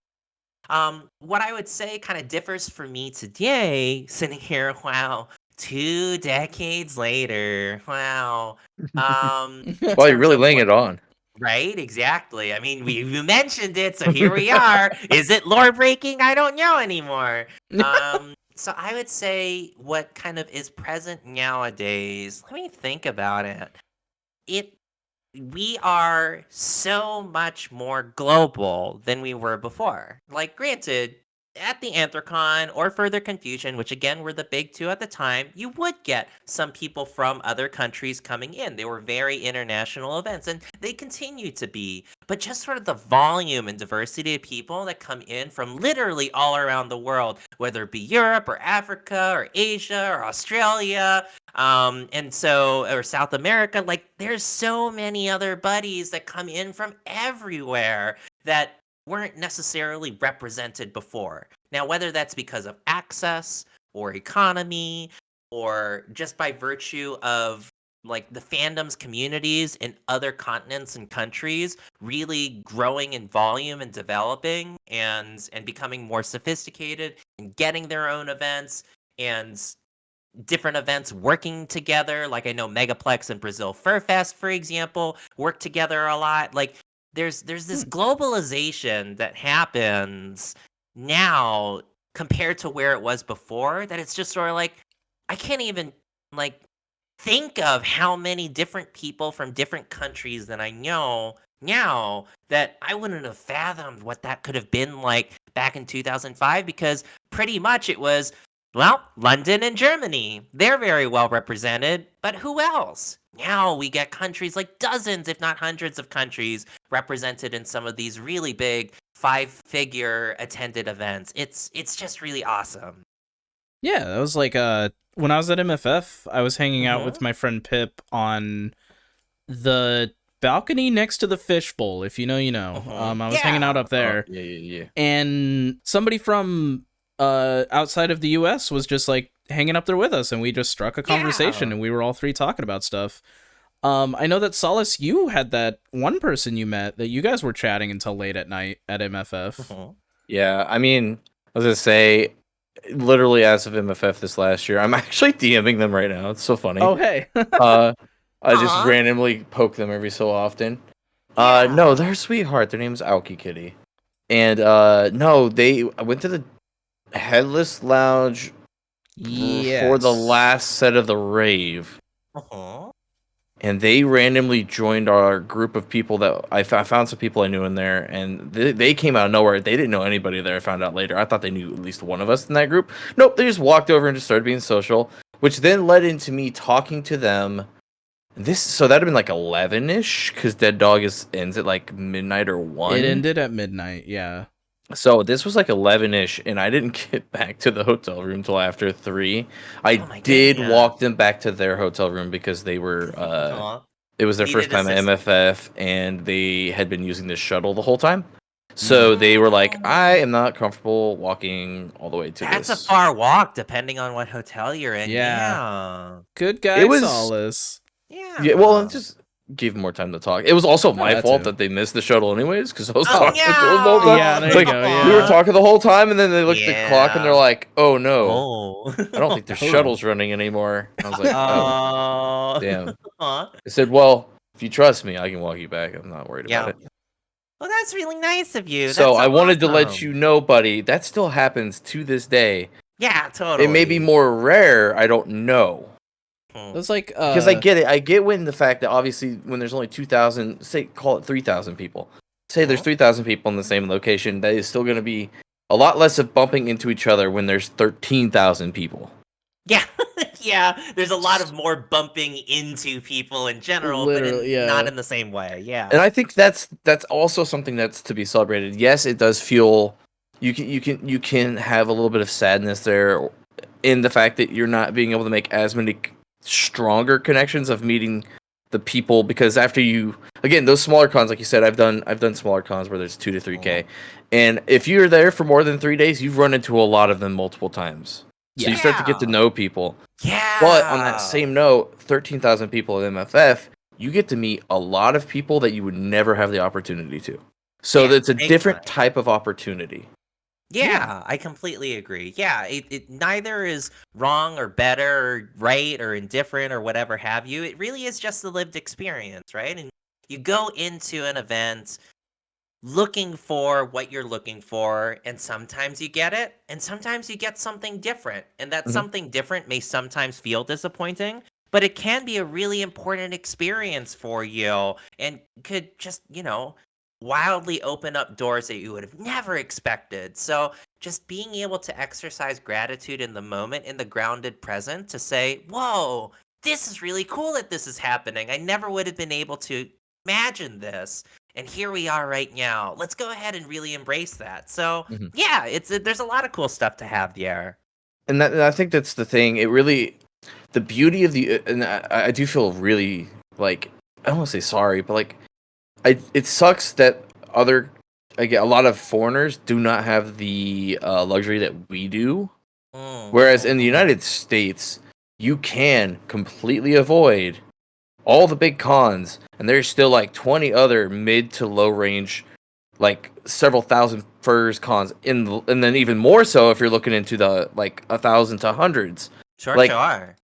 What I would say kind of differs for me today, sitting here, wow, 2 decades later, wow. Well, you're really laying it on. Right, exactly. I mean, we mentioned it, so here we are. Is it lore breaking? I don't know anymore. So I would say what kind of is present nowadays. Let me think about it. It we are so much more global than we were before. Like, granted, at the Anthrocon or Further Confusion, which again were the big two at the time, you would get some people from other countries coming in. They were very international events, and they continue to be. But just sort of the volume and diversity of people that come in from literally all around the world, whether it be Europe or Africa or Asia or Australia, or South America, like there's so many other buddies that come in from everywhere that weren't necessarily represented before. Now, whether that's because of access or economy or just by virtue of like the fandoms communities in other continents and countries really growing in volume and developing and becoming more sophisticated and getting their own events and different events working together. Like I know Megaplex and Brazil Fur Fest, for example, work together a lot. Like there's this globalization that happens now compared to where it was before that it's just sort of like I can't even like think of how many different people from different countries that I know now that I wouldn't have fathomed what that could have been like back in 2005 because pretty much it was well, London and Germany, they're very well represented, but who else? Now we get countries like dozens, if not hundreds of countries represented in some of these really big five-figure attended events. It's just really awesome. Yeah, that was like when I was at MFF, I was hanging out with Mhm. my friend Pip on the balcony next to the fishbowl, if you know, you know. Mhm. I was hanging out Yeah. up there, Yeah. and somebody from outside of the US was just like hanging up there with us, and we just struck a conversation, Yeah. and we were all three talking about stuff. I know that Solis, you had that one person you met that you guys were chatting until late at night at MFF. Mhm. Yeah, I mean, I was gonna say, literally as of MFF this last year, I'm actually DMing them right now. It's so funny. Oh, hey. I just Aw. randomly poke them every so often. Yeah. No, they're a sweetheart. Their name's Aoki Kitty. And no, I went to the Headless Lounge for the Yes. last set of the rave. Uh-huh. And they randomly joined our group of people that I found some people I knew in there, and they came out of nowhere. They didn't know anybody there. I found out later. I thought they knew at least one of us in that group. Nope, they just walked over and just started being social, which then led into me talking to them. So that'd have been like 11-ish, because Dead Dog ends at like midnight or 1. It ended at midnight, yeah. So this was like 11-ish, and I didn't get back to the hotel room till after 3. I Oh my did goodness. walk them back to their hotel room because they were Aw. it was their first Needed time at assistance. MFF, and they had been using the shuttle the whole time. So they were like, I am not comfortable walking all the way to That's this. a far walk, depending on what hotel you're in. Yeah. Yeah. Good guy, It was- Solace. Yeah. Yeah, well, it just gave them more time to talk. It was also my that fault too. that they missed the shuttle anyways, because I was Oh, talking to them the whole no! time. Yeah, there you Like, go, yeah. we were talking the whole time, and then they looked at the clock, and they're Yeah. like, oh, no. Oh. I don't think the Oh. shuttle's running anymore. And I was like, oh, Oh. damn. Aw. I said, well, if you trust me, I can walk you back. I'm not worried Yeah. about it. Well, that's really nice of you. So That's I wanted to let awesome. you know, buddy, that still happens to this day. Yeah, totally. It may be more rare. I don't know. Hmm. It was like Because I get it. I get when the fact that obviously when there's only 2,000, say, call it 3,000 people. Say there's 3,000 people in the same location. That is still going to be a lot less of bumping into each other when there's 13,000 people. Yeah. Yeah, there's a lot of more bumping into people in general, Literally, yeah. not in the same way. Yeah. And I think that's also something that's to be celebrated. Yes, it does feel you can have a little bit of sadness there in the fact that you're not being able to make as many stronger connections of meeting the people, because after you, again, those smaller cons, like you said, I've done smaller cons where there's 2 to 3K, and if you're there for more than 3 days, you've run into a lot of them multiple times. So you start to get to know people. Yeah. But on that same note, 13,000 people at MFF, you get to meet a lot of people that you would never have the opportunity to. So Yeah, that's a big different time. type of opportunity. Yeah, I completely agree. Yeah, it neither is wrong or better or right or indifferent or whatever have you. It really is just the lived experience, right? And you go into an event looking for what you're looking for, and sometimes you get it, and sometimes you get something different. And that Mhm. something different may sometimes feel disappointing, but it can be a really important experience for you and could just, wildly open up doors that you would have never expected. So, just being able to exercise gratitude in the moment, in the grounded present, to say, whoa, this is really cool that this is happening. I never would have been able to imagine this. And here we are right now. Let's go ahead and really embrace that. So, Mhm. yeah, there's a lot of cool stuff to have there. And I think that's the thing. It really, the beauty of and I do feel really like, I don't want to say sorry, but like, it sucks that a lot of foreigners do not have the luxury that we do. Whereas in the United States, you can completely avoid all the big cons, and there's still like 20 other mid to low range, like several thousand furs cons and then even more so if you're looking into the like 1,000 to hundreds. Sure, Like, sure.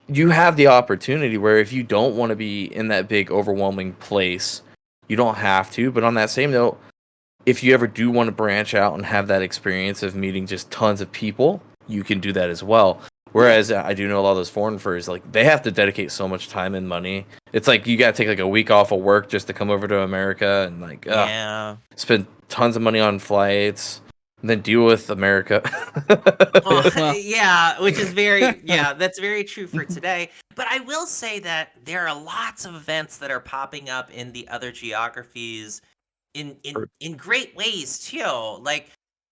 you have the opportunity where if you don't want to be in that big overwhelming place, you don't have to. But on that same note, if you ever do want to branch out and have that experience of meeting just tons of people, you can do that as well. Whereas I do know a lot of those foreign furs, like they have to dedicate so much time and money. It's like you got to take like a week off of work just to come over to America and like Yeah. spend tons of money on flights and then deal with America. Well, Well. yeah, which is that's very true for today. But I will say that there are lots of events that are popping up in the other geographies in great ways too. Like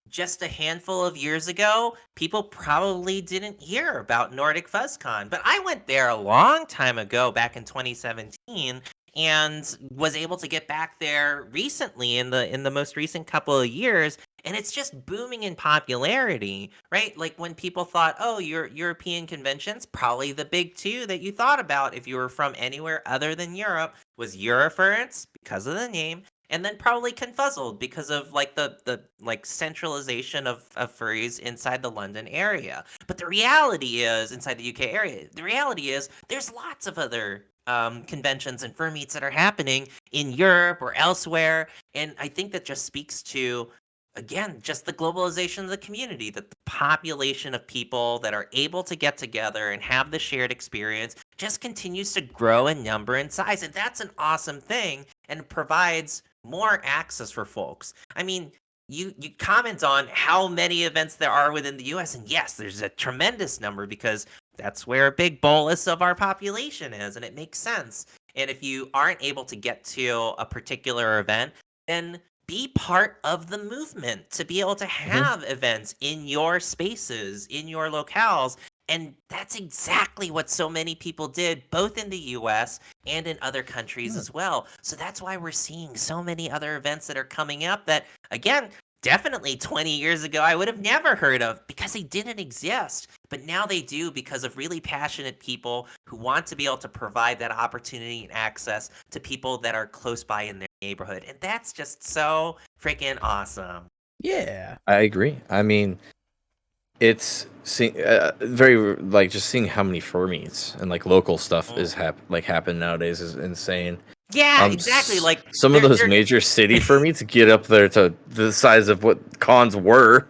just a handful of years ago, people probably didn't hear about Nordic FuzzCon, but I went there a long time ago, back in 2017, and was able to get back there recently in the most recent couple of years, and it's just booming in popularity, right? Like when people thought, oh, your European conventions, probably the big two that you thought about if you were from anywhere other than Europe was Eurofurence because of the name, and then probably Confuzzled because of like the like centralization of furries inside the London area. But the reality is, inside the UK area, the reality is there's lots of other conventions and fur meets that are happening in Europe or elsewhere, and I think that just speaks to, again, just the globalization of the community, that the population of people that are able to get together and have the shared experience just continues to grow in number and size. And that's an awesome thing, and it provides more access for folks. I mean, you comment on how many events there are within the US, and yes, there's a tremendous number because that's where a big bolus of our population is, and it makes sense. And if you aren't able to get to a particular event, then be part of the movement to be able to have events in your spaces, in your locales. And that's exactly what so many people did, both in the US and in other countries as well. So that's why we're seeing so many other events that are coming up that, again, definitely 20 years ago, I would have never heard of because they didn't exist. But now they do because of really passionate people who want to be able to provide that opportunity and access to people that are close by in their neighborhood. And that's just so freaking awesome. Yeah. I agree. I mean, it's very like just seeing how many fur meets and like local stuff is happen nowadays is insane. Yeah, exactly. Like some of those major city fur meets get up there to the size of what cons were.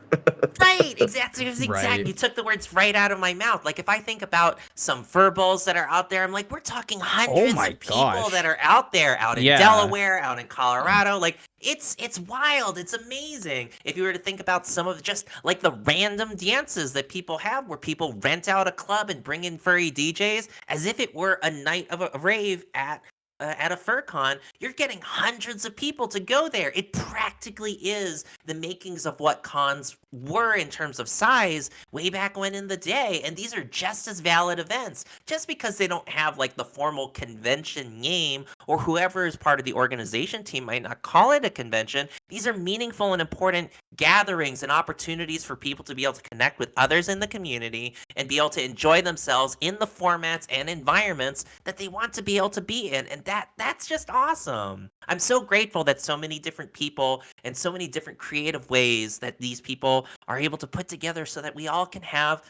Right, exactly. Right. You took the words right out of my mouth. Like if I think about some fur balls that are out there, I'm like, we're talking hundreds my of people gosh. that are out there, out in Yeah. Delaware, out in Colorado. Like it's wild. It's amazing. If you were to think about some of just like the random dances that people have, where people rent out a club and bring in furry DJs as if it were a night of a rave at a FurCon, you're getting hundreds of people to go there. It practically is the makings of what cons were in terms of size way back when in the day. And these are just as valid events. Just because they don't have like the formal convention name, or whoever is part of the organization team might not call it a convention, these are meaningful and important gatherings and opportunities for people to be able to connect with others in the community and be able to enjoy themselves in the formats and environments that they want to be able to be in. And that's just awesome. I'm so grateful that so many different people and so many different creative ways that these people are able to put together so that we all can have,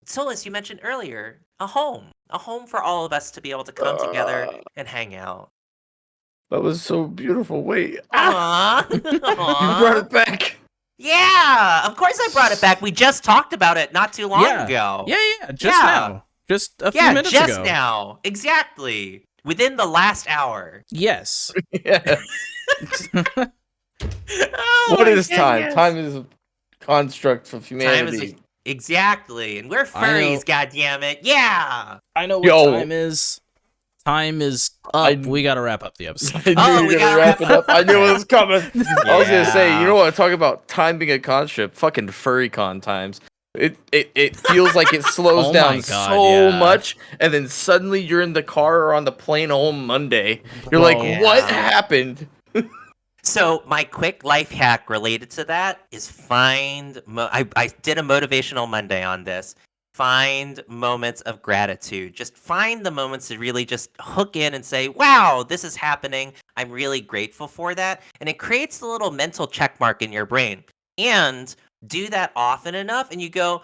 Solis, you mentioned earlier, a home for all of us to be able to come together and hang out. That was so beautiful. Wait. Aww. You brought it back. Yeah, of course I brought it back. We just talked about it not too long ago. Yeah, just now. Just a few minutes just ago. now. Exactly. Within the last hour. Yes. Yes. Oh What my is time? goodness. Time is a construct of Time humanity. is exactly, and we're I know. furries. goddammit. Yeah. I know what Yo. time is. Time is up. We gotta wrap up the episode. I knew Oh, you we were gotta gonna wrap it up. I knew it was coming. I was gonna say, Yeah. you know what? Talk about time being a construct. Fucking furrycon times. It feels like it slows Oh down my God, so yeah. much, and then suddenly you're in the car or on the plane home Monday. You're Bro. like, what happened? So my quick life hack related to that is find. I did a motivational Monday on this. Find moments of gratitude. Just find the moments to really just hook in and say, "Wow, this is happening. I'm really grateful for that." And it creates a little mental check mark in your brain. And do that often enough, and you go,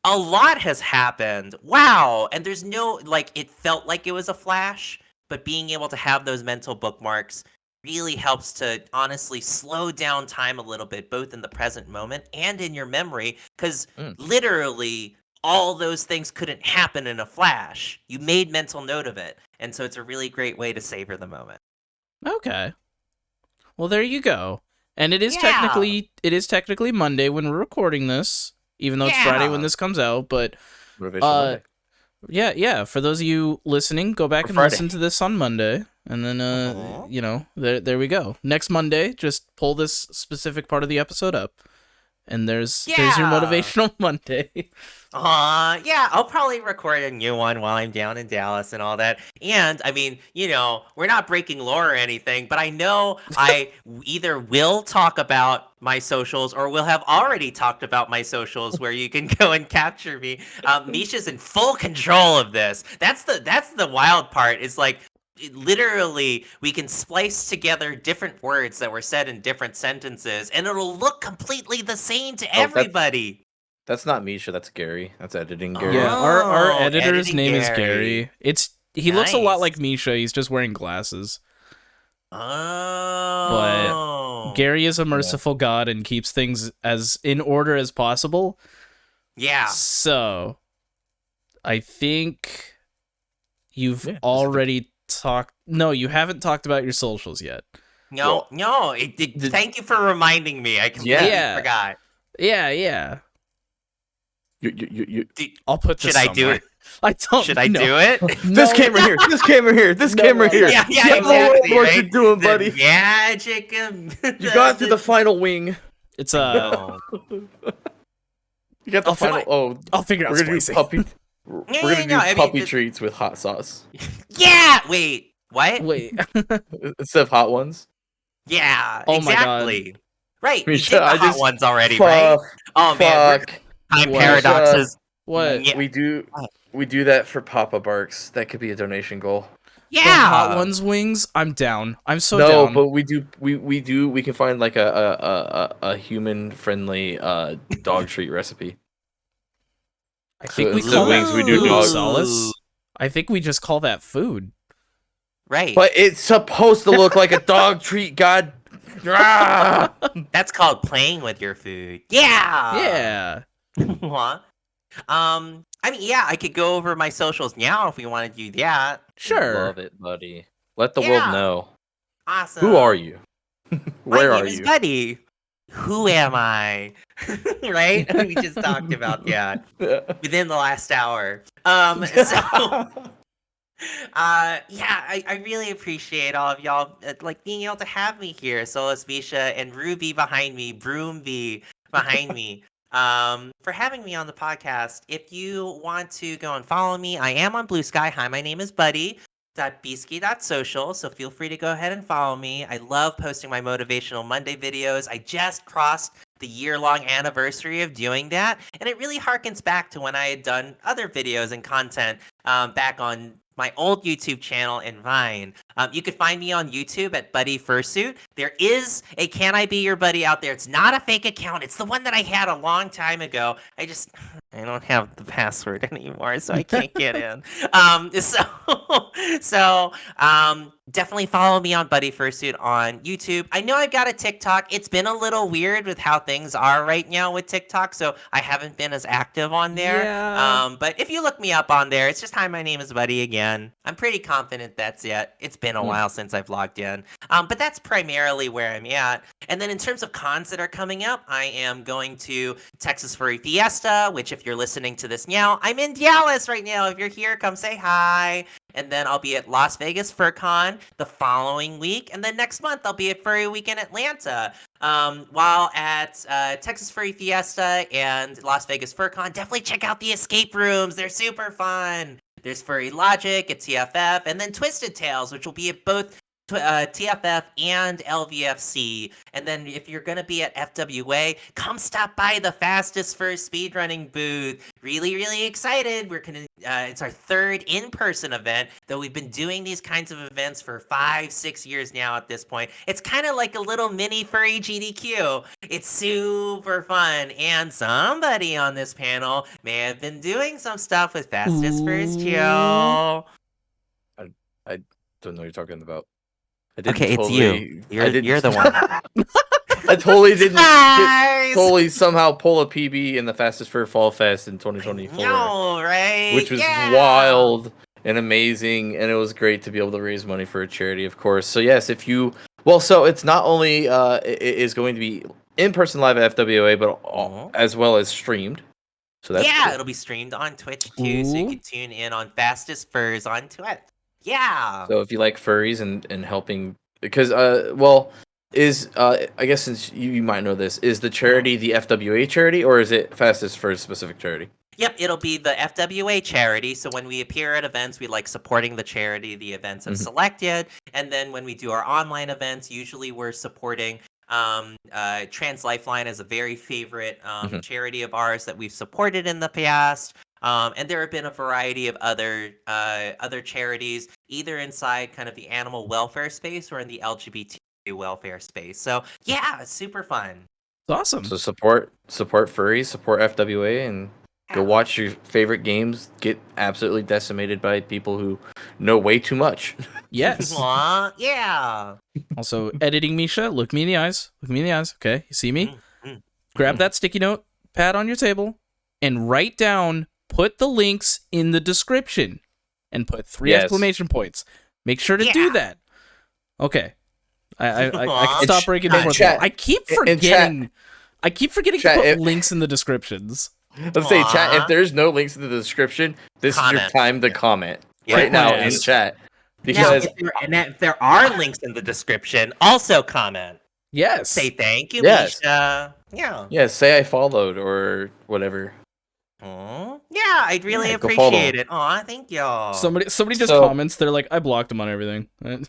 "A lot has happened. Wow!" And there's no like. It felt like it was a flash, but being able to have those mental bookmarks really helps to honestly slow down time a little bit, both in the present moment and in your memory, because literally all those things couldn't happen in a flash. You made mental note of it, and so it's a really great way to savor the moment. Okay. Well, there you go. And it is Yeah. technically Monday when we're recording this, even though it's Friday when Yeah. this comes out. But Motivational Monday. yeah. For those of you listening, go back Or and Friday. listen to this on Monday, and then there we go. Next Monday, just pull this specific part of the episode up, and there's your Yeah. motivational Monday. Yeah, I'll probably record a new one while I'm down in Dallas and all that. And I mean, we're not breaking lore or anything, but I know I either will talk about my socials or will have already talked about my socials where you can go and capture me. Misha's in full control of this. That's the wild part. Is like literally we can splice together different words that were said in different sentences and it'll look completely the same to everybody. That's not Misha. That's Gary. That's editing Gary. Yeah, our Oh, editor's editing name is Gary. Gary. He looks a lot Nice. like Misha. He's just wearing glasses. Oh. Gary is a merciful god and keeps things as in order as possible. Yeah. So, I think you've Yeah, already talked. No, you haven't talked about your socials yet. No. Thank you for reminding me. I completely Yeah. forgot. Yeah. You. I'll put this Should I do somewhere. it? I don't. Should I know. do it? This camera here. This camera here. This camera here. Yeah, You know exactly. what right? you're doing, The buddy. magic of You got through the final wing. It's Oh. You got the I'll fi- final. Oh, I'll figure out we're gonna do splicing. puppy. We're gonna do I mean, puppy treats with hot sauce Yeah. Wait. What? Wait. instead of hot ones. Yeah. Oh my God. exactly. Right. You Misha, did the I hot just- ones already, right? Fuck. Oh man. Fuck. Time What? paradoxes. What? Yeah. We do that for Papa Barks. That could be a donation goal. The Yeah. hot ones wings? I'm down. I'm so no, down. but we can find like a human friendly dog treat recipe. I think we instead call of wings, that we do food, dog- Solis. I think we just call that food. Right. But it's supposed to look like a dog treat. God. Ah! That's called playing with your food. Yeah. Yeah. What? I mean, yeah, I could go over my socials now if we want to do that. Sure. Love it, buddy. Let the Yeah. world know. Awesome. Who are you? Where My are name is you? Buddy. Who am I? Right? We just talked about that within the last hour. Yeah, I really appreciate all of y'all like being able to have me here. Solis, Misha, and Ruby behind me, Broom B behind me. For having me on the podcast. If you want to go and follow me, I am on Blue Sky. Hi, my name is buddy.beesky.social, so feel free to go ahead and follow me. I love posting my Motivational Monday videos. I just crossed the year-long anniversary of doing that, and it really harkens back to when I had done other videos and content back on my old YouTube channel and Vine. You could find me on YouTube at Buddy Fursuit. There is a Can I Be Your Buddy out there. It's not a fake account. It's the one that I had a long time ago. I don't have the password anymore, so I can't get in. So So, definitely follow me on Buddy Fursuit on YouTube. I know I've got a TikTok. It's been a little weird with how things are right now with TikTok, so I haven't been as active on there. Yeah. But if you look me up on there, it's just hi, my name is Buddy again. I'm pretty confident that's it. It's been a while since I've logged in. But that's primarily where I'm at. And then in terms of cons that are coming up, I am going to Texas Furry Fiesta, which if you're listening to this now, I'm in Dallas right now. If you're here, come say hi. And then I'll be at Las Vegas FurCon the following week. And then next month, I'll be at Furry Week in Atlanta. While at Texas Furry Fiesta and Las Vegas FurCon, definitely check out the escape rooms. They're super fun. There's Furry Logic at TFF, and then Twisted Tales, which will be at both TFF and LVFC. And then if you're going to be at FWA, come stop by the Fastest Fur speedrunning booth. Really, really excited. It's our third in-person event, though we've been doing these kinds of events for 5-6 years now at this point. It's kind of like a little mini furry GDQ. It's super fun. And somebody on this panel may have been doing some stuff with Fastest Furs too. I don't know what you're talking about. Okay, it's you. You're the one. I totally didn't Guys! totally somehow pull a PB in the Fastest Fur Fall Fest in 2024. No, right? Which was wild and amazing, and it was great to be able to raise money for a charity, of course. So yes, so it's not only it is going to be in-person live at FWA, but as well as streamed. So that's cool. It'll be streamed on Twitch too, so you can tune in on Fastest Furs on Twitch. Yeah. So if you like furries and helping, because I guess since you might know this, is the charity the FWA charity, or is it Fastest for a specific charity? Yep, it'll be the FWA charity. So when we appear at events, we like supporting the charity the events have selected. And then when we do our online events, usually we're supporting Trans Lifeline is a very favorite charity of ours that we've supported in the past. And there have been a variety of other charities, either inside kind of the animal welfare space or in the LGBT welfare space. So yeah, it's super fun. It's awesome. So support furries, support FWA, and go watch your favorite games get absolutely decimated by people who know way too much. Yes. Yeah. Also, editing Misha, look me in the eyes. Look me in the eyes. Okay, you see me? Grab that sticky note pad on your table and write down. Put the links in the description and put 3 exclamation points. Make sure to do that. Okay. I can stop breaking the fourth wall. I keep forgetting to put links in the descriptions. Let's say, chat, if there's no links in the description, this is your time to comment right now in chat. Because if there are links in the description, also comment. Yes. Say thank you, Misha. Yeah, say I followed or whatever. Yeah, I'd really appreciate it. Aw, thank y'all. Somebody just comments. They're like, I blocked him on everything. No!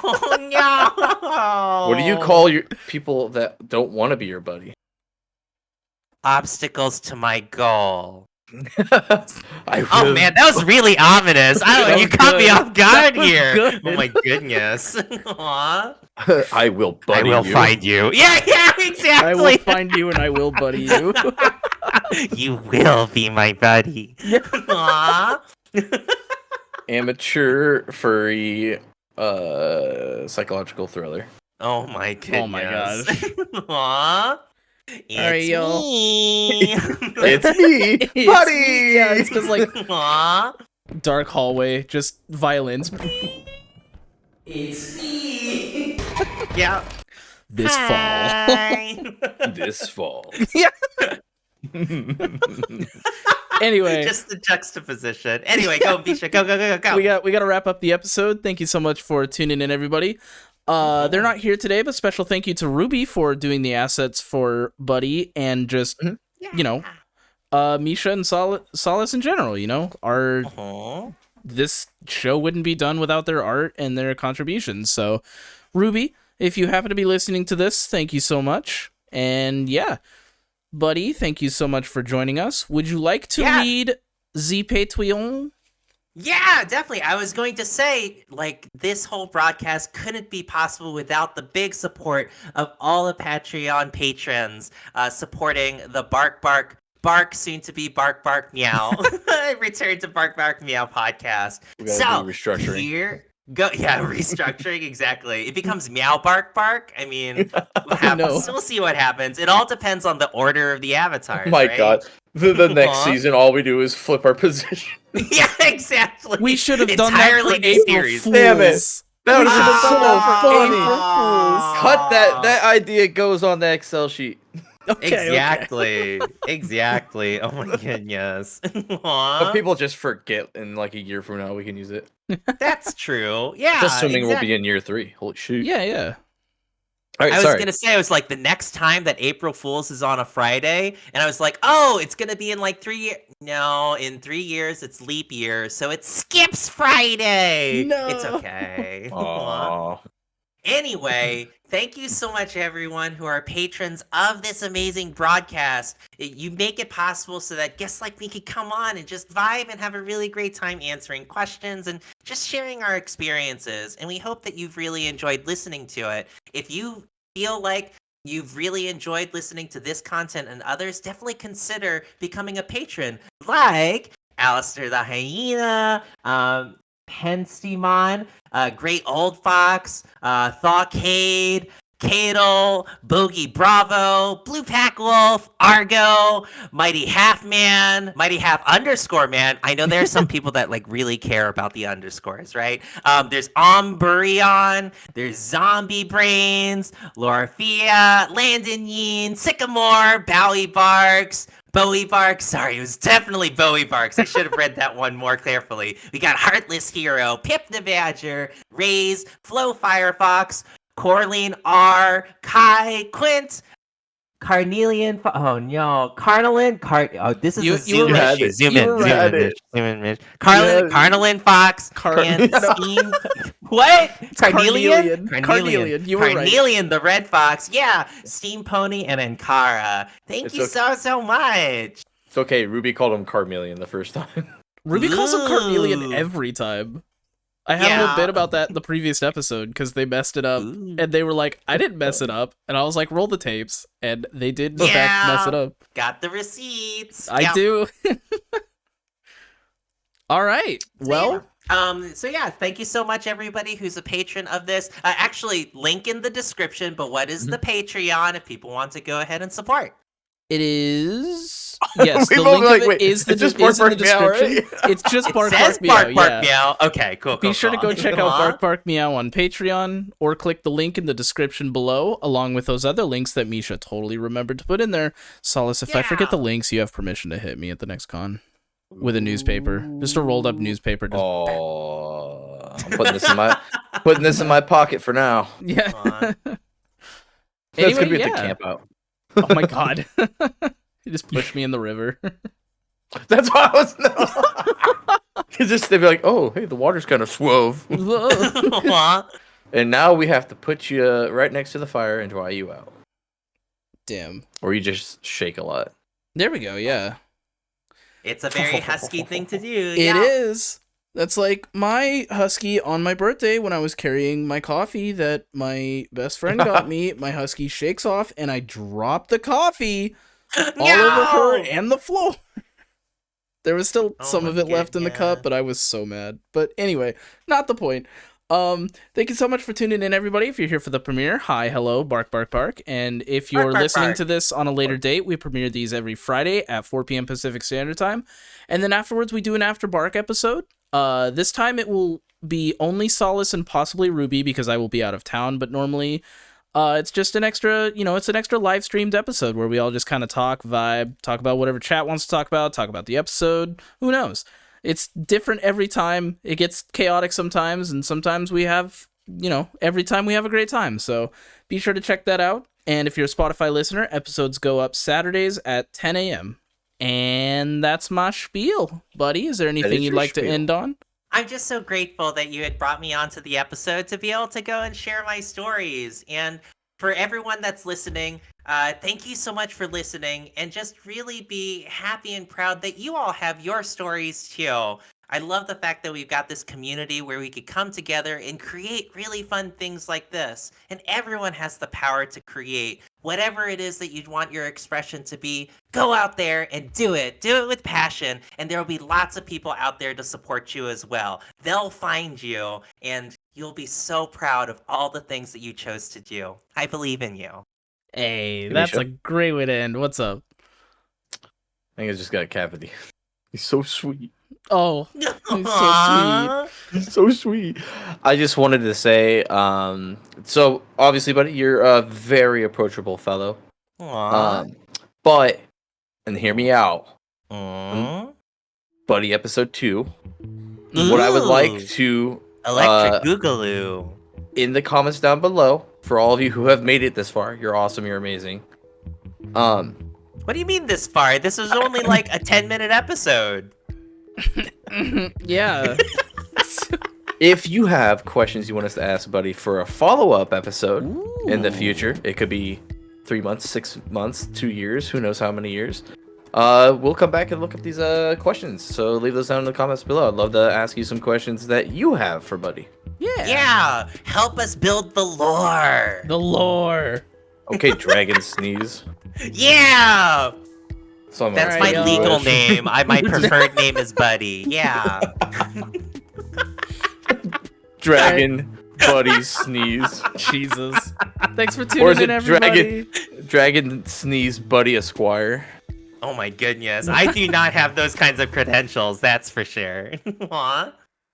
Oh, no! What do you call your people that don't want to be your buddy? Obstacles to my goal. Oh man, that was really ominous. You caught me off guard here. Good. Oh my goodness. Aw. I will buddy you. I will find you. Yeah, exactly. I will find you and I will buddy you. You will be my buddy. Aw. Amateur furry psychological thriller. Oh my goodness. Oh my gosh. Aw. It's y'all? me. It's me, buddy. Yeah, it's just like Aw. dark hallway, just violins. It's me. Yeah. This fall. This fall. Yeah. Anyway, just the juxtaposition. Anyway, go, Misha. Go. we got to wrap up the episode. Thank you so much for tuning in, everybody. They're not here today, but special thank you to Ruby for doing the assets for Buddy and just Misha and Solis in general. This show wouldn't be done without their art and their contributions. So, Ruby, if you happen to be listening to this, thank you so much. And yeah, Buddy, thank you so much for joining us. Would you like to read The Patreon? Yeah, definitely. I was going to say, this whole broadcast couldn't be possible without the big support of all the Patreon patrons supporting the Bark Bark, soon to be Bark Bark Meow. Return to Bark Bark Meow podcast. We gotta So do restructuring. here go. Yeah, restructuring exactly. It becomes Meow Bark Bark. I mean, No. we'll see what happens. It all depends on the order of the avatars. Oh my right? god. The next Aw. season, all we do is flip our position. Yeah, exactly. We should have done that entirely for new April series. Fools. Damn it. That We would should have have been done that so for funny. April Fools. Cut that idea goes on the Excel sheet. Okay, Exactly. Exactly. Oh my goodness. Aw. But people just forget in like a year from now we can use it. That's true. Yeah. Just assuming we'll exactly. be in year 3. Holy shoot. Yeah. All right, I was sorry. gonna say, I was like, the next time that April Fool's is on a Friday, and I was like, oh, it's gonna be in like 3 years. No, in 3 years it's leap year, so it skips Friday. No. It's okay. Aw. Anyway, thank you so much, everyone who are patrons of this amazing broadcast. You make it possible so that guests like me can come on and just vibe and have a really great time answering questions and just sharing our experiences. And we hope that you've really enjoyed listening to it. If you feel like you've really enjoyed listening to this content and others, definitely consider becoming a patron, like Alistair the Hyena, Penstemon, Great Old Fox, Thawcade, Cadle, Bogey Bravo, Blue Pack Wolf, Argo, Mighty Half Man, Mighty Half underscore Man. I know there are some people that like really care about the underscores, right? There's Ombreon, there's Zombie Brains, Lorafia, Landon Yeen, Sycamore, Bowie Barks, Bowie Barks. Sorry, it was definitely Bowie Barks. I should have read that one more carefully. We got Heartless Hero, Pip the Badger, Raze, Flo Firefox, Corleen R, Kai, Quint, Carnelian. Oh no, this is You- a you zoom were right. in. Zoom You in. were Zoom right. in. Zoom in. Yeah. Carnelian Fox and Steam. What? Carnelian. Carnelian. Carnelian, you were right. Carnelian, the Red Fox. Yeah. Steam Pony and Ankara. Thank It's you so much. It's okay. Ruby called him Carmelian the first time. Ruby calls him Carnelian Ooh. every time. I had a Yeah. little bit about that in the previous episode because they messed it up. Ooh. And they were like, I didn't mess it up. And I was like, roll the tapes. And they did, in fact, Yeah. mess it up. Got the receipts. I Yeah. do. All right. Well, So yeah, thank you so much, everybody who's a patron of this. Actually, link in the description. But what is the Patreon if people want to go ahead and support? it is. Yes, We the both link like, of it wait, is it's just Bark is in the Bark Meow, description. right? It's just It Bark says Bark Meow. Bark Bark Yeah. Meow. Okay, cool. Be sure to go check out Aw. Bark Bark Meow on Patreon or click the link in the description below, along with those other links that Misha totally remembered to put in there. Solis, if I forget the Yeah. links, you have permission to hit me at the next con with a newspaper. Just a rolled up newspaper. Just... Oh, I'm putting this in my pocket for now. Yeah. Aw. That's gonna Anyway, be at yeah. the camp out. Oh my god. You just pushed me in the river. That's why I was no. They'd be like, oh, hey, the water's kind of swove, Aw. and now we have to put you right next to the fire and dry you out, Damn. or you just shake a lot. There we go, yeah. It's a very husky thing to do. It yeah. is. That's like my husky on my birthday when I was carrying my coffee that my best friend got me. My husky shakes off and I drop the coffee all over her No! and the floor. There was still Oh some my of it left in the cup, goodness. but I was so mad. But anyway, not the point. Thank you so much for tuning in, everybody. If you're here for the premiere, hi, hello, bark, bark, bark. And if you're bark, listening bark. to this on a later date, we premiere these every Friday at 4 p.m. Pacific Standard Time. And then afterwards, we do an After Bark episode. This time it will be only Solis and possibly Ruby because I will be out of town. But normally, it's just an extra, it's an extra live streamed episode where we all just kind of talk, vibe, talk about whatever chat wants to talk about the episode. Who knows? It's different every time. It gets chaotic sometimes, and sometimes we have, every time we have a great time. So be sure to check that out. And if you're a Spotify listener, episodes go up Saturdays at 10 a.m. And that's my spiel, buddy. Is there anything you'd your like to spiel. end on? I'm just so grateful that you had brought me onto the episode to be able to go and share my stories. And for everyone that's listening, thank you so much for listening, and just really be happy and proud that you all have your stories too. I love the fact that we've got this community where we could come together and create really fun things like this. And everyone has the power to create whatever it is that you want your expression to be. Go out there and do it. Do it with passion. And there will be lots of people out there to support you as well. They'll find you and you'll be so proud of all the things that you chose to do. I believe in you. Hey, Hey, that's Misha. a great way to end. What's up? I think I just got a cavity. He's so sweet. Oh, he's so sweet. Aw. He's so sweet. I just wanted to say, so obviously, buddy, you're a very approachable fellow. Aw. But, and hear me out, Aw. buddy, episode 2. What I would like Ooh. to, Electric Googaloo. in the comments down below, for all of you who have made it this far, you're awesome, you're amazing. What do you mean this far? This was only like a 10-minute episode. Yeah. If you have questions you want us to ask, buddy, for a follow-up episode in the future, it could be 3 months, 6 months, 2 years, who knows how many years. We'll come back and look at these questions. So leave those down in the comments below. I'd love to ask you some questions that you have for buddy. Yeah, help us build the lore. The lore. Okay, dragon sneeze. Yeah, So I'm that's Alright, my y'all. legal name. My preferred name is Buddy. Yeah. Dragon buddy sneeze. Jesus. Thanks for Or tuning is in, it everybody. Dragon sneeze buddy Esquire? Oh my goodness, I do not have those kinds of credentials. That's for sure. Aw.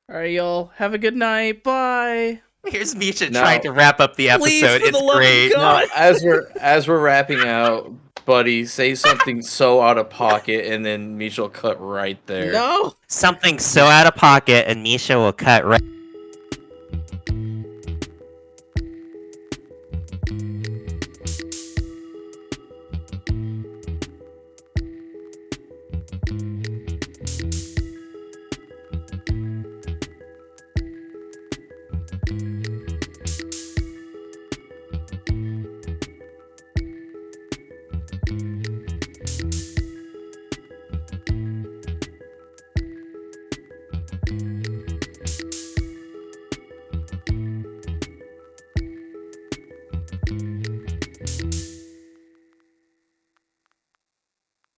All right, y'all. Have a good night. Bye. Here's Misha No. trying to wrap up the Please, episode. for the It's love of great. God. As we're wrapping out, buddy, say something so out of pocket, and then Misha will cut right there. No. Something so out of pocket, and Misha will cut right.